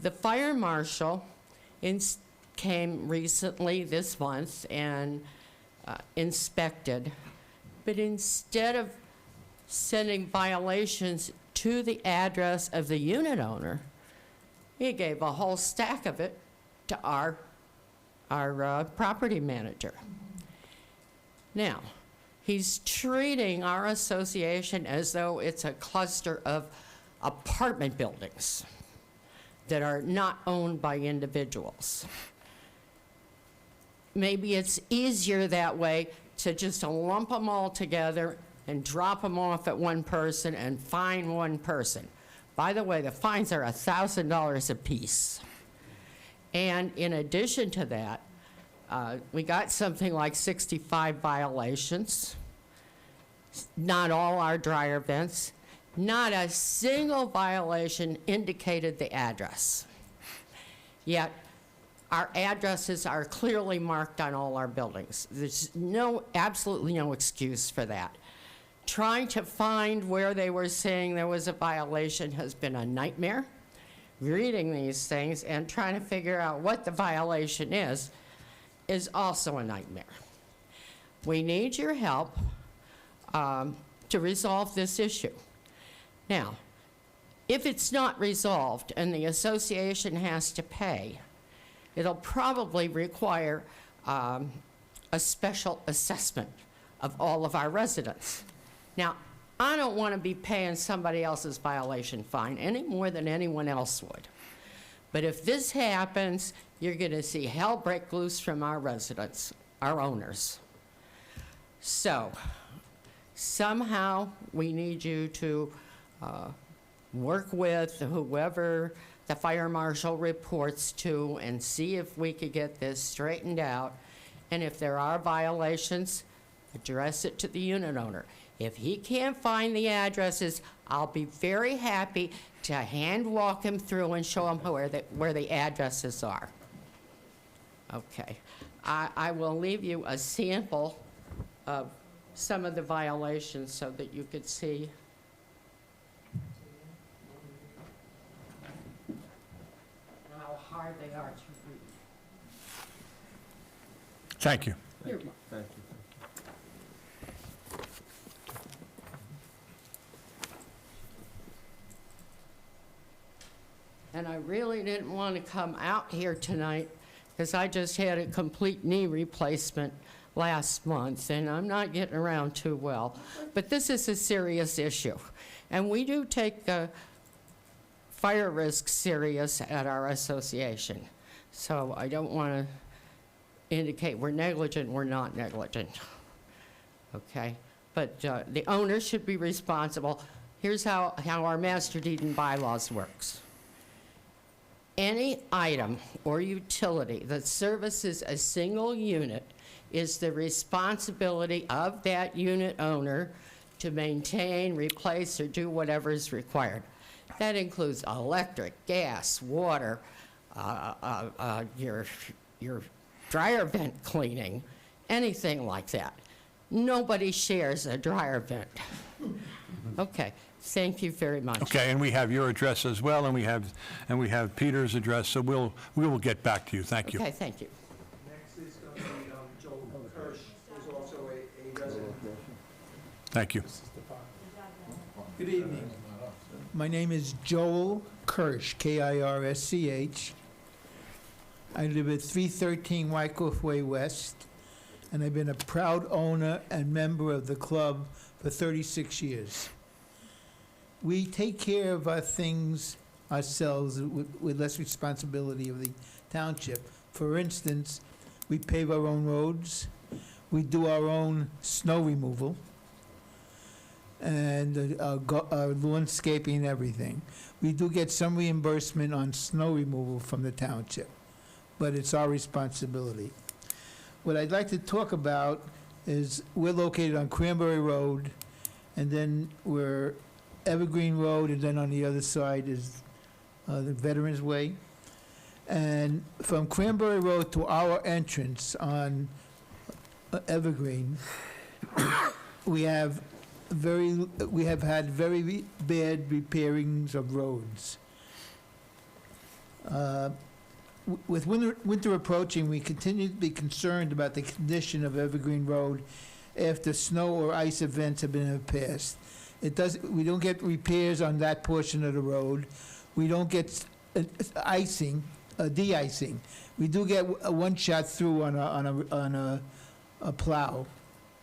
The fire marshal came recently this month and inspected, but instead of sending violations to the address of the unit owner, he gave a whole stack of it to our property manager. Now, he's treating our association as though it's a cluster of apartment buildings that are not owned by individuals. Maybe it's easier that way to just lump them all together and drop them off at one person and fine one person. By the way, the fines are $1,000 apiece. And in addition to that, we got something like 65 violations. Not all our dryer vents. Not a single violation indicated the address. Yet, our addresses are clearly marked on all our buildings. There's absolutely no excuse for that. Trying to find where they were saying there was a violation has been a nightmare. Reading these things and trying to figure out what the violation is also a nightmare. We need your help to resolve this issue. Now, if it's not resolved and the association has to pay, it'll probably require a special assessment of all of our residents. Now, I don't want to be paying somebody else's violation fine any more than anyone else would. But if this happens, you're going to see hell break loose from our residents, our owners. So, somehow we need you to work with whoever the fire marshal reports to and see if we could get this straightened out. And if there are violations, address it to the unit owner. If he can't find the addresses, I'll be very happy to hand walk him through and show him where the addresses are. Okay. I will leave you a sample of some of the violations so that you could see. How hard they are to read. Thank you. You're welcome. Thank you. And I really didn't want to come out here tonight because I just had a complete knee replacement last month and I'm not getting around too well. But this is a serious issue. And we do take fire risk serious at our association. So I don't want to indicate we're negligent, we're not negligent. Okay? But the owner should be responsible. Here's how our master deed and bylaws works. Any item or utility that services a single unit is the responsibility of that unit owner to maintain, replace, or do whatever is required. That includes electric, gas, water, your dryer vent cleaning, anything like that. Nobody shares a dryer vent. Okay. Thank you very much. Okay, and we have your address as well, and we have Peter's address, so we will get back to you. Thank you. Okay, thank you. Next is Thank you. Good evening. My name is Joel Kirsch, Kirsch. I live at 313 Wyckoff Way West, and I've been a proud owner and member of the club for 36 years. We take care of our things ourselves with less responsibility of the township. For instance, we pave our own roads, we do our own snow removal, and our landscaping and everything. We do get some reimbursement on snow removal from the township, but it's our responsibility. What I'd like to talk about is we're located on Cranberry Road, and then we're Evergreen Road, and then on the other side is the Veterans Way. And from Cranberry Road to our entrance on Evergreen, we have had very bad repairings of roads. With winter approaching, we continue to be concerned about the condition of Evergreen Road after snow or ice events have been in the past. We don't get repairs on that portion of the road. We don't get de-icing. We do get one shot through on a plow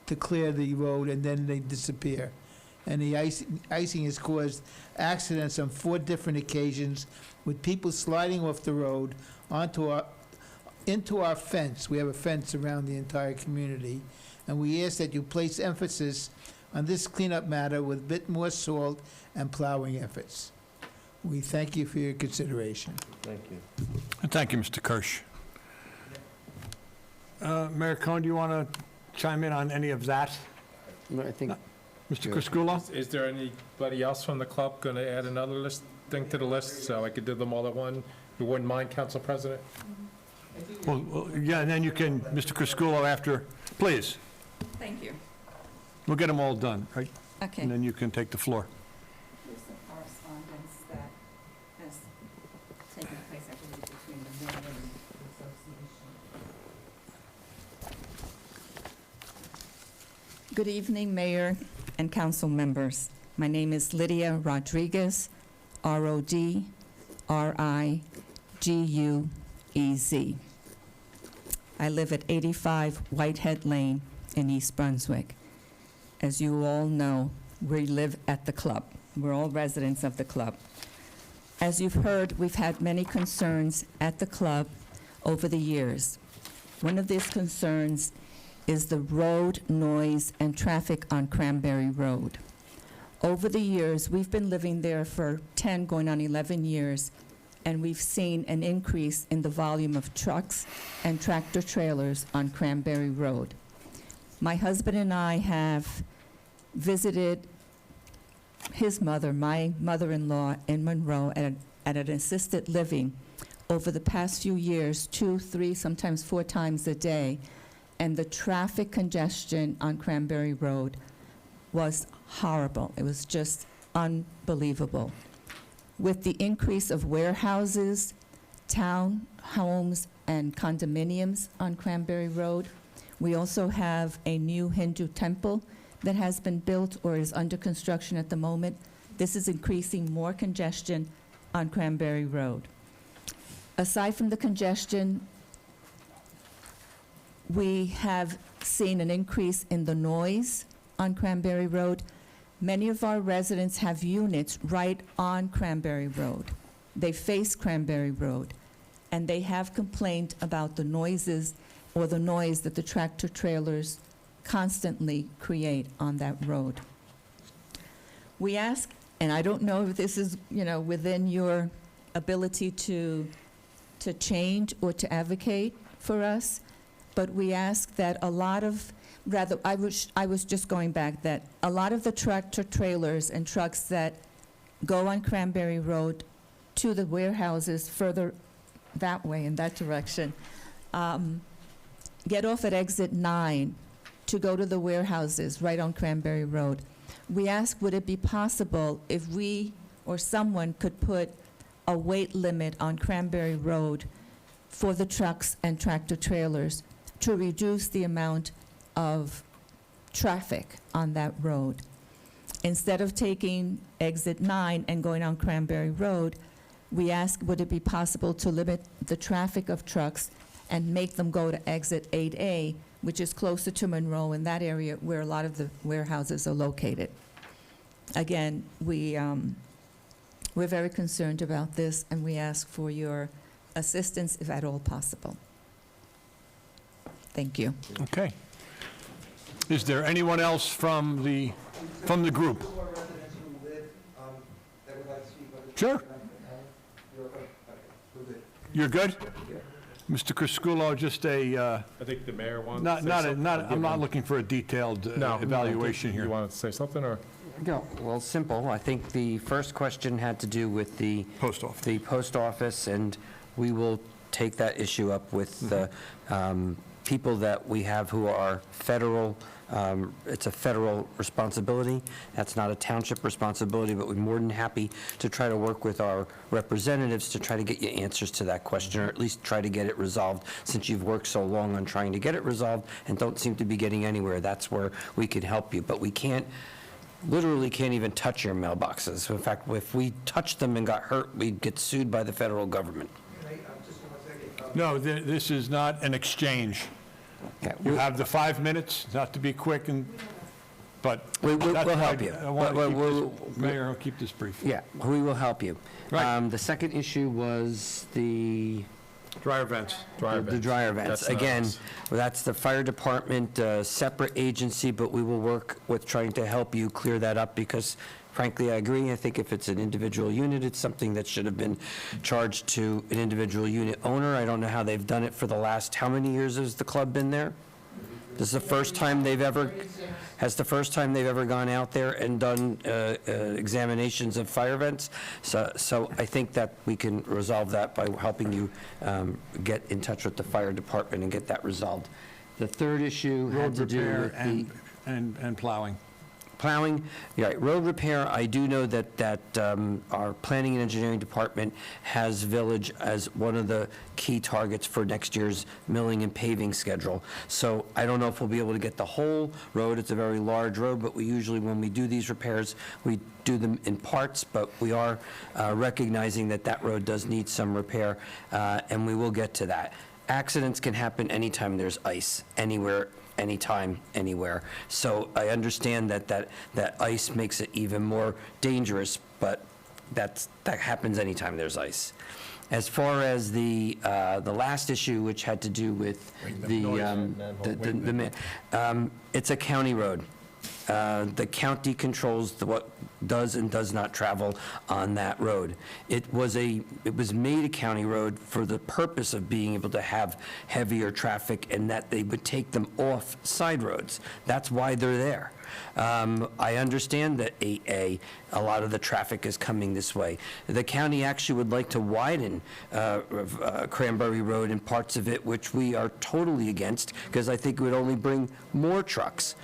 to clear the road, and then they disappear. And the icing has caused accidents on 4 different occasions with people sliding off the road into our fence. We have a fence around the entire community, and we ask that you place emphasis on this cleanup matter with a bit more salt and plowing efforts. We thank you for your consideration. Thank you. Thank you, Mr. Kirsch. Mayor Cohen, do you want to chime in on any of that? No, I think, Mr. Criscuolo? Is there anybody else from the club going to add another thing to the list so I could do them all at one? You wouldn't mind, Council President? Well, yeah, and then you can, Mr. Criscuolo, after, please. Thank you. We'll get them all done, right? Okay. And then you can take the floor. Here's the correspondence that has taken place, I believe, between the mayor and the association. Good evening, Mayor and council members. My name is Lydia Rodriguez, R-O-D-R-I-G-U-E-Z. I live at 85 Whitehead Lane in East Brunswick. As you all know, we live at the club. We're all residents of the club. As you've heard, we've had many concerns at the club over the years. One of these concerns is the road noise and traffic on Cranberry Road. Over the years, we've been living there for 10, going on 11 years, and we've seen an increase in the volume of trucks and tractor trailers on Cranberry Road. My husband and I have visited his mother, my mother-in-law, in Monroe at an assisted living over the past few years, 2, 3, sometimes 4 times a day, and the traffic congestion on Cranberry Road was horrible. It was just unbelievable. With the increase of warehouses, townhomes, and condominiums on Cranberry Road, we also have a new Hindu temple that has been built or is under construction at the moment. This is increasing more congestion on Cranberry Road. Aside from the congestion, we have seen an increase in the noise on Cranberry Road. Many of our residents have units right on Cranberry Road. They face Cranberry Road, and they have complained about the noises or the noise that the tractor trailers constantly create on that road. We ask, and I don't know if this is, within your ability to change or to advocate for us, but we ask that I was just going back, that a lot of the tractor trailers and trucks that go on Cranberry Road to the warehouses further that way, in that direction, get off at exit 9 to go to the warehouses right on Cranberry Road. We ask, would it be possible if we or someone could put a weight limit on Cranberry Road for the trucks and tractor trailers to reduce the amount of traffic on that road. Instead of taking exit 9 and going on Cranberry Road, we asked, would it be possible to limit the traffic of trucks and make them go to exit 8A, which is closer to Monroe, in that area where a lot of the warehouses are located. Again, we're very concerned about this, and we ask for your assistance if at all possible. Thank you. Okay. Is there anyone else from the group? Sure. You're good? Mr. Crisculo, just I think the mayor wants to say something. I'm not looking for a detailed evaluation here. You wanted to say something, or? No, well, simple. I think the first question had to do with the Post office. The post office, and we will take that issue up with the people that we have who are federal. It's a federal responsibility. That's not a township responsibility, but we're more than happy to try to work with our representatives to try to get you answers to that question, or at least try to get it resolved, since you've worked so long on trying to get it resolved and don't seem to be getting anywhere. That's where we can help you, but we literally can't even touch your mailboxes. In fact, if we touched them and got hurt, we'd get sued by the federal government. No, this is not an exchange. Okay, You have the 5 minutes, not to be quick, but we'll that's why help you. I want But to keep we'll- this, Mayor, I'll keep this brief. Yeah, we will help you. Right. The second issue was the Dryer vents. the dryer vents. That's not Again, us. that's the fire department, separate agency, but we will work with trying to help you clear that up, because frankly, I agree. I think if it's an individual unit, it's something that should have been charged to an individual unit owner. I don't know how they've done it for the last, how many years has the club been there? This is the first time they've ever gone out there and done examinations of fire vents. So I think that we can resolve that by helping you get in touch with the fire department and get that resolved. The third issue had Road to do repair with the and plowing. plowing. Yeah, right, road repair, I do know that our planning and engineering department has Village as one of the key targets for next year's milling and paving schedule. So I don't know if we'll be able to get the whole road. It's a very large road, but we usually, when we do these repairs, we do them in parts, but we are recognizing that road does need some repair, and we will get to that. Accidents can happen anytime there's ice, anywhere, anytime, anywhere. So I understand that ice makes it even more dangerous, but that happens anytime there's ice. As far as the last issue, which had to do with it's a county road. The county controls what does and does not travel on that road. It was made a county road for the purpose of being able to have heavier traffic, and that they would take them off side roads. That's why they're there. I understand that 8A, a lot of the traffic is coming this way. The county actually would like to widen Cranberry Road and parts of it, which we are totally against, because I think it would only bring more trucks.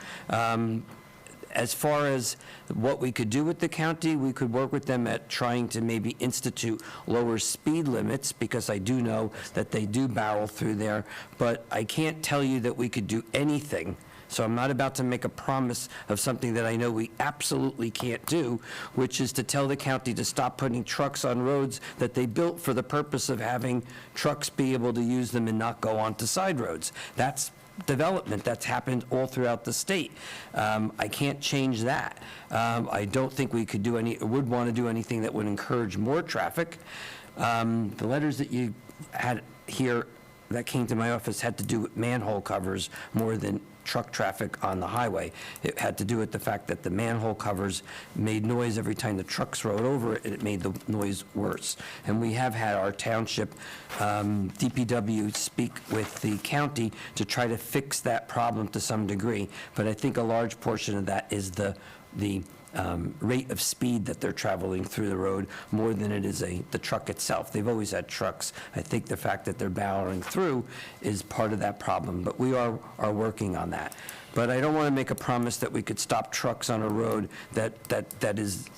As far as what we could do with the county, we could work with them at trying to maybe institute lower speed limits, because I do know that they do barrel through there, but I can't tell you that we could do anything. So I'm not about to make a promise of something that I know we absolutely can't do, which is to tell the county to stop putting trucks on roads that they built for the purpose of having trucks be able to use them and not go onto side roads. That's development that's happened all throughout the state. I can't change that. I don't think we could would want to do anything that would encourage more traffic. The letters that you had here that came to my office had to do with manhole covers more than truck traffic on the highway. It had to do with the fact that the manhole covers made noise every time the trucks rode over it, and it made the noise worse. And we have had our township DPW speak with the county to try to fix that problem to some degree, but I think a large portion of that is the rate of speed that they're traveling through the road more than it is the truck itself. They've always had trucks. I think the fact that they're barreling through is part of that problem, but we are working on that. But I don't want to make a promise that we could stop trucks on a road that is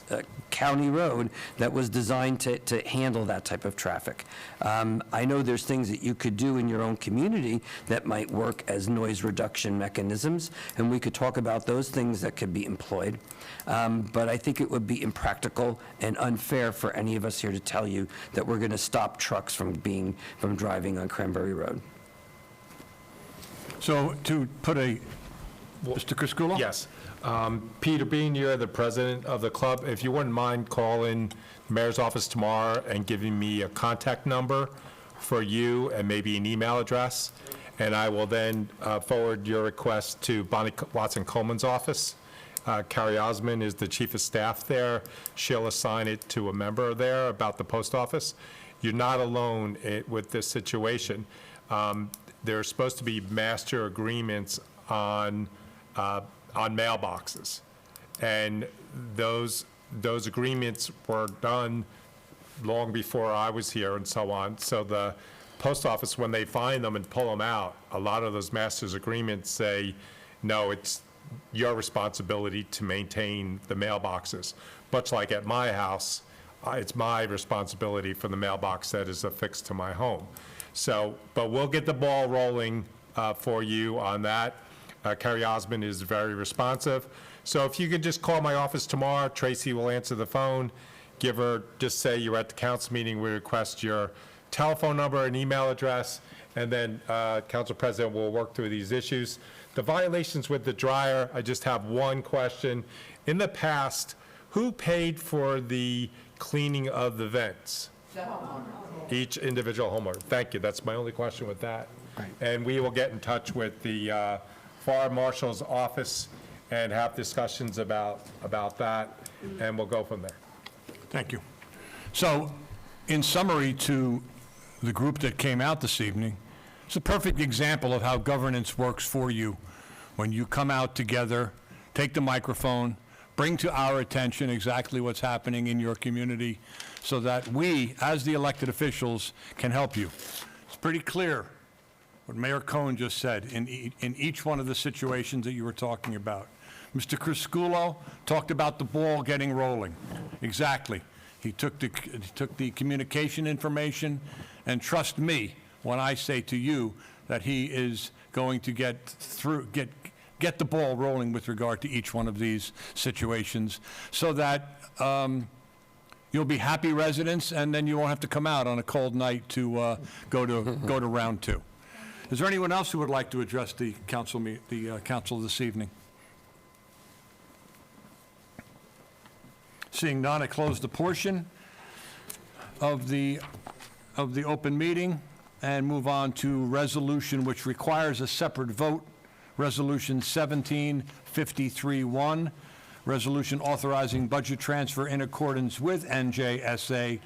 county road that was designed to handle that type of traffic. I know there's things that you could do in your own community that might work as noise reduction mechanisms, and we could talk about those things that could be employed. But I think it would be impractical and unfair for any of us here to tell you that we're going to stop trucks from driving on Cranberry Road. So to put Mr. Criscuolo? Yes. Peter, being you're the president of the club, if you wouldn't mind calling the mayor's office tomorrow and giving me a contact number for you and maybe an email address, and I will then forward your request to Bonnie Watson Coleman's office. Carrie Osmond is the chief of staff there. She'll assign it to a member there about the post office. You're not alone with this situation. There's supposed to be master agreements on mailboxes, and those agreements were done long before I was here and so on. So the post office, when they find them and pull them out, a lot of those master's agreements say, no, it's your responsibility to maintain the mailboxes. Much like at my house, it's my responsibility for the mailbox that is affixed to my home. So, but we'll get the ball rolling for you on that. Carrie Osmond is very responsive. So if you could just call my office tomorrow, Tracy will answer the phone. Give her, just say you're at the council meeting, we request your telephone number and email address, and then Council President will work through these issues. The violations with the dryer, I just have one question. In the past, who paid for the cleaning of the vents? The homeowner. Each individual homeowner. Thank you. That's my only question with that. And we will get in touch with the Fire Marshal's office and have discussions about that, and we'll go from there. Thank you. So, in summary to the group that came out this evening, it's a perfect example of how governance works for you. When you come out together, take the microphone, bring to our attention exactly what's happening in your community so that we, as the elected officials, can help you. It's pretty clear what Mayor Cohen just said in each one of the situations that you were talking about. Mr. Criscuolo talked about the ball getting rolling. Exactly. He took the communication information, and trust me when I say to you that he is going to get the ball rolling with regard to each one of these situations so that you'll be happy residents, and then you won't have to come out on a cold night to go to round two. Is there anyone else who would like to address the council this evening? Seeing none, I close the portion of the open meeting and move on to resolution which requires a separate vote. Resolution 1753-1, resolution authorizing budget transfer in accordance with NJSA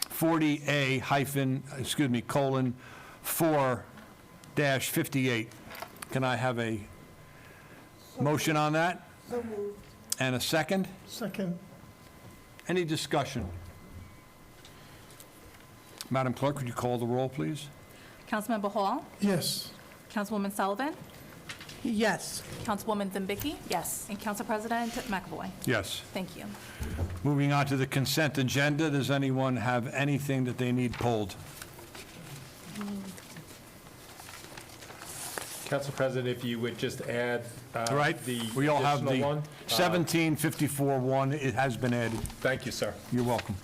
40A:4-58. Can I have a motion on that? So moved. And a second? Second. Any discussion? Madam Clerk, would you call the roll, please? Councilmember Hall? Yes. Councilwoman Sullivan? Yes. Councilwoman Dembicki? Yes. And Council President McAvoy? Yes. Thank you. Moving on to the consent agenda, does anyone have anything that they need pulled? Council President, if you would just add All right, the we all have the additional one. 1754-1, it has been added. Thank you, sir. You're welcome.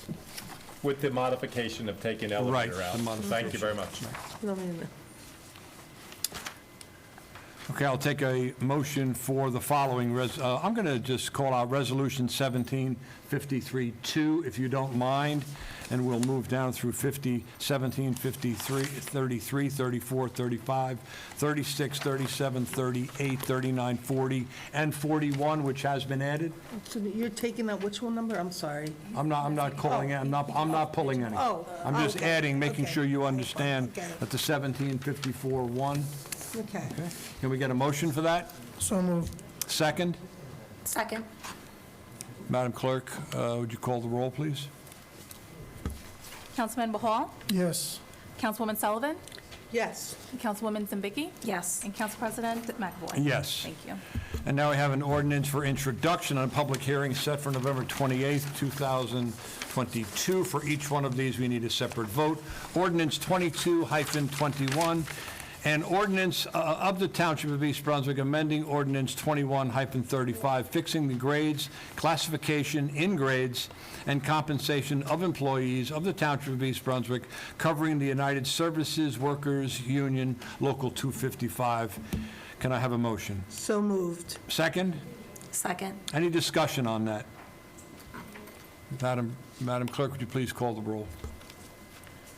With the modification of taking elevator Right, out. the Thank you very much. Okay, I'll take a motion for the following. I'm going to just call out Resolution 1753-2, if you don't mind, and we'll move down through 17, 53, 33, 34, 35, 36, 37, 38, 39, 40, and 41, which has been added. So you're taking out which one number? I'm sorry. I'm not calling it, I'm not pulling any. Oh, I'm just okay. adding, making Okay. sure you understand Okay. that the 1754-1. Okay. Okay. Can we get a motion for that? So moved. Second? Second. Madam Clerk, would you call the roll, please? Councilmember Hall? Yes. Councilwoman Sullivan? Yes. Councilwoman Zambicki? Yes. And Council President McAvoy? Yes. Thank you. And now we have an ordinance for introduction on a public hearing set for November 28th, 2022. For each one of these, we need a separate vote. Ordinance 22-21, an ordinance of the Township of East Brunswick amending Ordinance 21-35, fixing the grades, classification in grades, and compensation of employees of the Township of East Brunswick, covering the United Services Workers Union Local 255. Can I have a motion? So moved. Second? Second. Any discussion on that? Madam Clerk, would you please call the roll?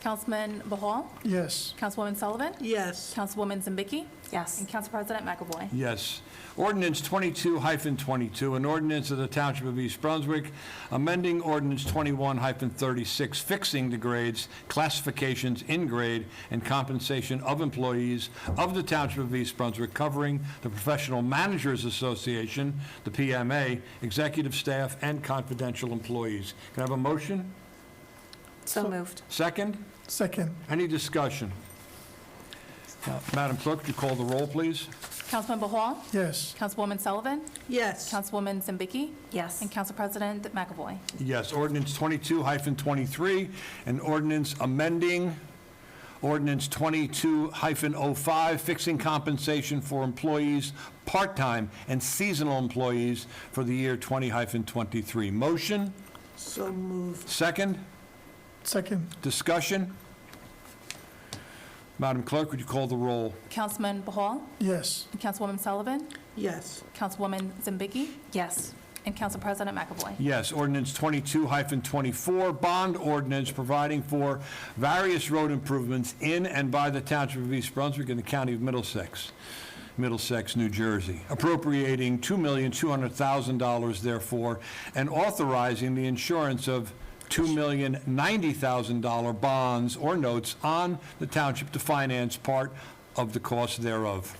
Councilman Bahal? Yes. Councilwoman Sullivan? Yes. Councilwoman Zambicki? Yes. And Council President McAvoy? Yes. Ordinance 22-22, an ordinance of the Township of East Brunswick, amending Ordinance 21-36, fixing the grades, classifications in grade, and compensation of employees of the Township of East Brunswick, covering the Professional Managers Association, the PMA, executive staff, and confidential employees. Can I have a motion? So moved. Second? Second. Any discussion? Madam Clerk, would you call the roll, please? Councilman Bahal? Yes. Councilwoman Sullivan? Yes. Councilwoman Zambicki? Yes. And Council President McAvoy? Yes. Ordinance 22-23, an ordinance amending Ordinance 22-05, fixing compensation for employees, part-time and seasonal employees for the year 20-23. Motion? So moved. Second? Second. Discussion? Madam Clerk, would you call the roll? Councilman Bahal? Yes. Councilwoman Sullivan? Yes. Councilwoman Zambicki? Yes. And Council President McAvoy? Yes. Ordinance 22-24, bond ordinance providing for various road improvements in and by the Township of East Brunswick and the County of Middlesex, New Jersey, appropriating $2,200,000 therefore, and authorizing the insurance of $2,090,000 bonds or notes on the township to finance part of the cost thereof.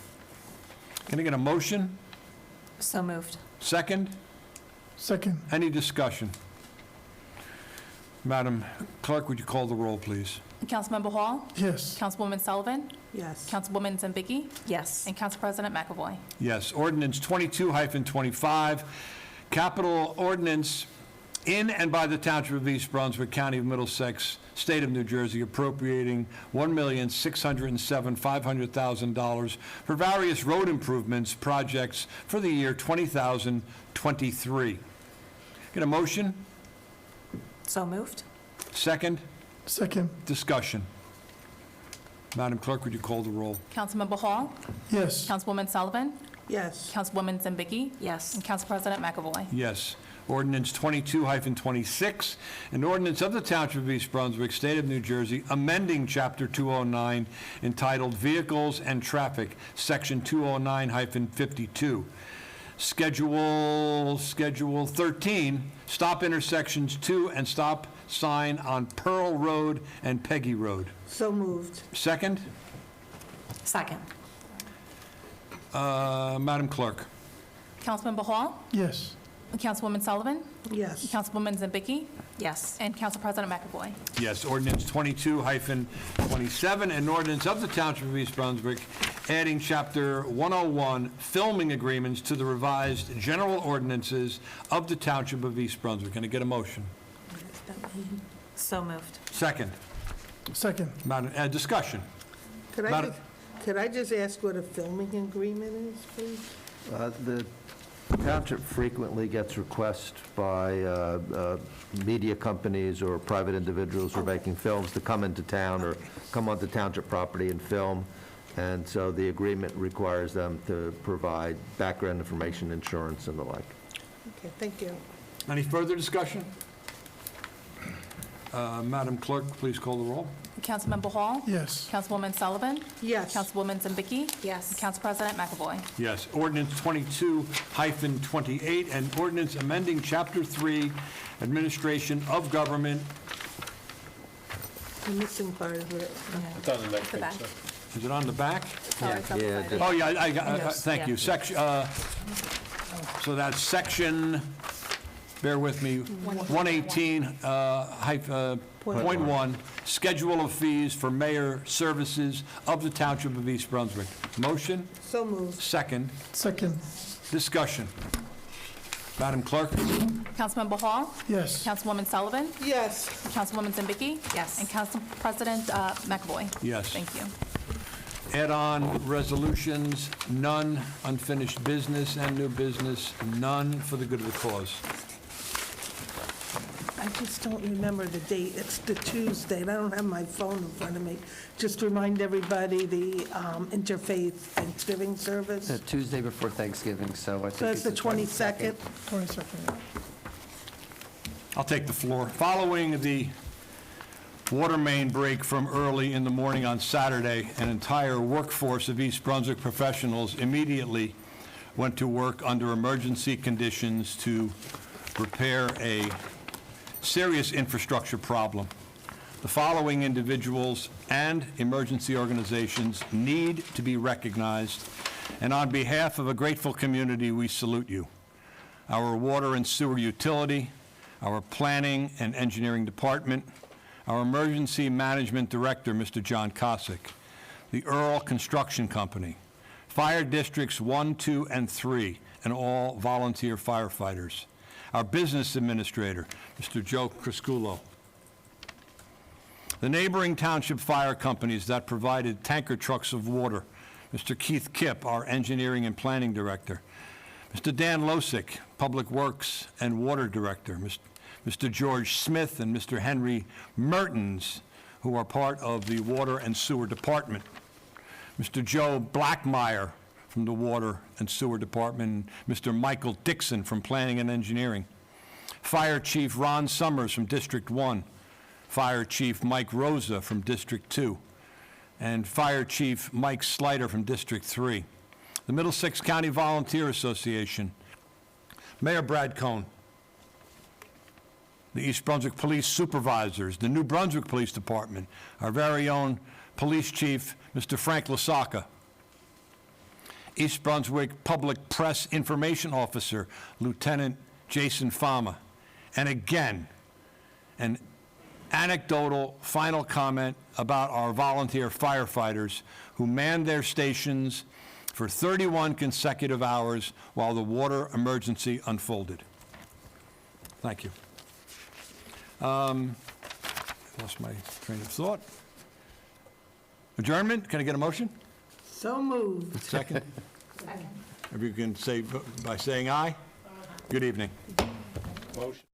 Can I get a motion? So moved. Second? Second. Any discussion? Madam Clerk, would you call the roll, please? Councilman Bahal? Yes. Councilwoman Sullivan? Yes. Councilwoman Zambicki? Yes. And Council President McAvoy? Yes. Ordinance 22-25, capital ordinance in and by the Township of East Brunswick, County of Middlesex, State of New Jersey, appropriating $1,607,500,000 for various road improvements projects for the year 2023. Get a motion? So moved. Second? Second. Discussion. Madam Clerk, would you call the roll? Councilman Bahal? Yes. Councilwoman Sullivan? Yes. Councilwoman Zambicki? Yes. And Council President McAvoy? Yes. Ordinance 22-26, an ordinance of the Township of East Brunswick, State of New Jersey, amending Chapter 209 entitled Vehicles and Traffic, Section 209-52. Schedule 13, stop intersections 2 and stop sign on Pearl Road and Peggy Road. So moved. Second? Second. Madam Clerk? Councilman Bahal? Yes. Councilwoman Sullivan? Yes. Councilwoman Zambicki? Yes. And Council President McAvoy? Yes, ordinance 22-27, an ordinance of the Township of East Brunswick, adding Chapter 101, filming agreements to the revised general ordinances of the Township of East Brunswick. Can I get a motion? So moved. Second. Second. Madam, discussion. Could I just ask what a filming agreement is, please? The township frequently gets requests by media companies or private individuals who are making films to come into town or come onto township property and film. And so the agreement requires them to provide background information, insurance, and the like. Okay, thank you. Any further discussion? Madam Clerk, please call the roll. Councilman Bahal? Yes. Councilwoman Sullivan? Yes. Councilwoman Zambicki? Yes. Council President McAvoy? Yes. Ordinance 22-28, an ordinance amending Chapter 3, Administration of Government. The missing part of it. It's on the next The page, back. sir. Is it on the back? Sorry, it's on the Yeah, side. just- Oh, yeah, thank Yeah. you. So that's section bear with me, 118.1, schedule of fees for mayor services of the Township of East Brunswick. Motion? So moved. Second. Second. Discussion. Madam Clerk? Councilmember Hall? Yes. Councilwoman Sullivan? Yes. Councilwoman Zambicki? Yes. And Council President McAvoy? Yes. Thank you. Add-on resolutions, none. Unfinished business and new business, none for the good of the cause. I just don't remember the date. It's the Tuesday, and I don't have my phone in front of me. Just to remind everybody, the interfaith Thanksgiving service. Tuesday before Thanksgiving, so I think So it's it's the 22nd. 22nd. I'll take the floor. Following the water main break from early in the morning on Saturday, an entire workforce of East Brunswick professionals immediately went to work under emergency conditions to repair a serious infrastructure problem. The following individuals and emergency organizations need to be recognized, and on behalf of a grateful community, we salute you. Our water and sewer utility, our planning and engineering department, our emergency management director, Mr. John Cossack, the Earl Construction Company, fire districts 1, 2, and 3, and all volunteer firefighters, our business administrator, Mr. Joe Crisculo, the neighboring township fire companies that provided tanker trucks of water, Mr. Keith Kipp, our engineering and planning director, Mr. Dan Losick, Public Works and Water Director, Mr. George Smith and Mr. Henry Mertens, who are part of the Water and Sewer Department, Mr. Joe Blackmeyer from the Water and Sewer Department, Mr. Michael Dixon from Planning and Engineering, Fire Chief Ron Summers from District 1, Fire Chief Mike Rosa from District 2, and Fire Chief Mike Slider from District 3, the Middlesex County Volunteer Association, Mayor Brad Cohn, the East Brunswick Police Supervisors, the New Brunswick Police Department, our very own Police Chief, Mr. Frank Lasaka, East Brunswick Public Press Information Officer, Lieutenant Jason Fama, and again, an anecdotal final comment about our volunteer firefighters who manned their stations for 31 consecutive hours while the water emergency unfolded. Thank you. Lost my train of thought. Adjournment, can I get a motion? So moved. Second? If you can say by saying aye. Good evening. Motion.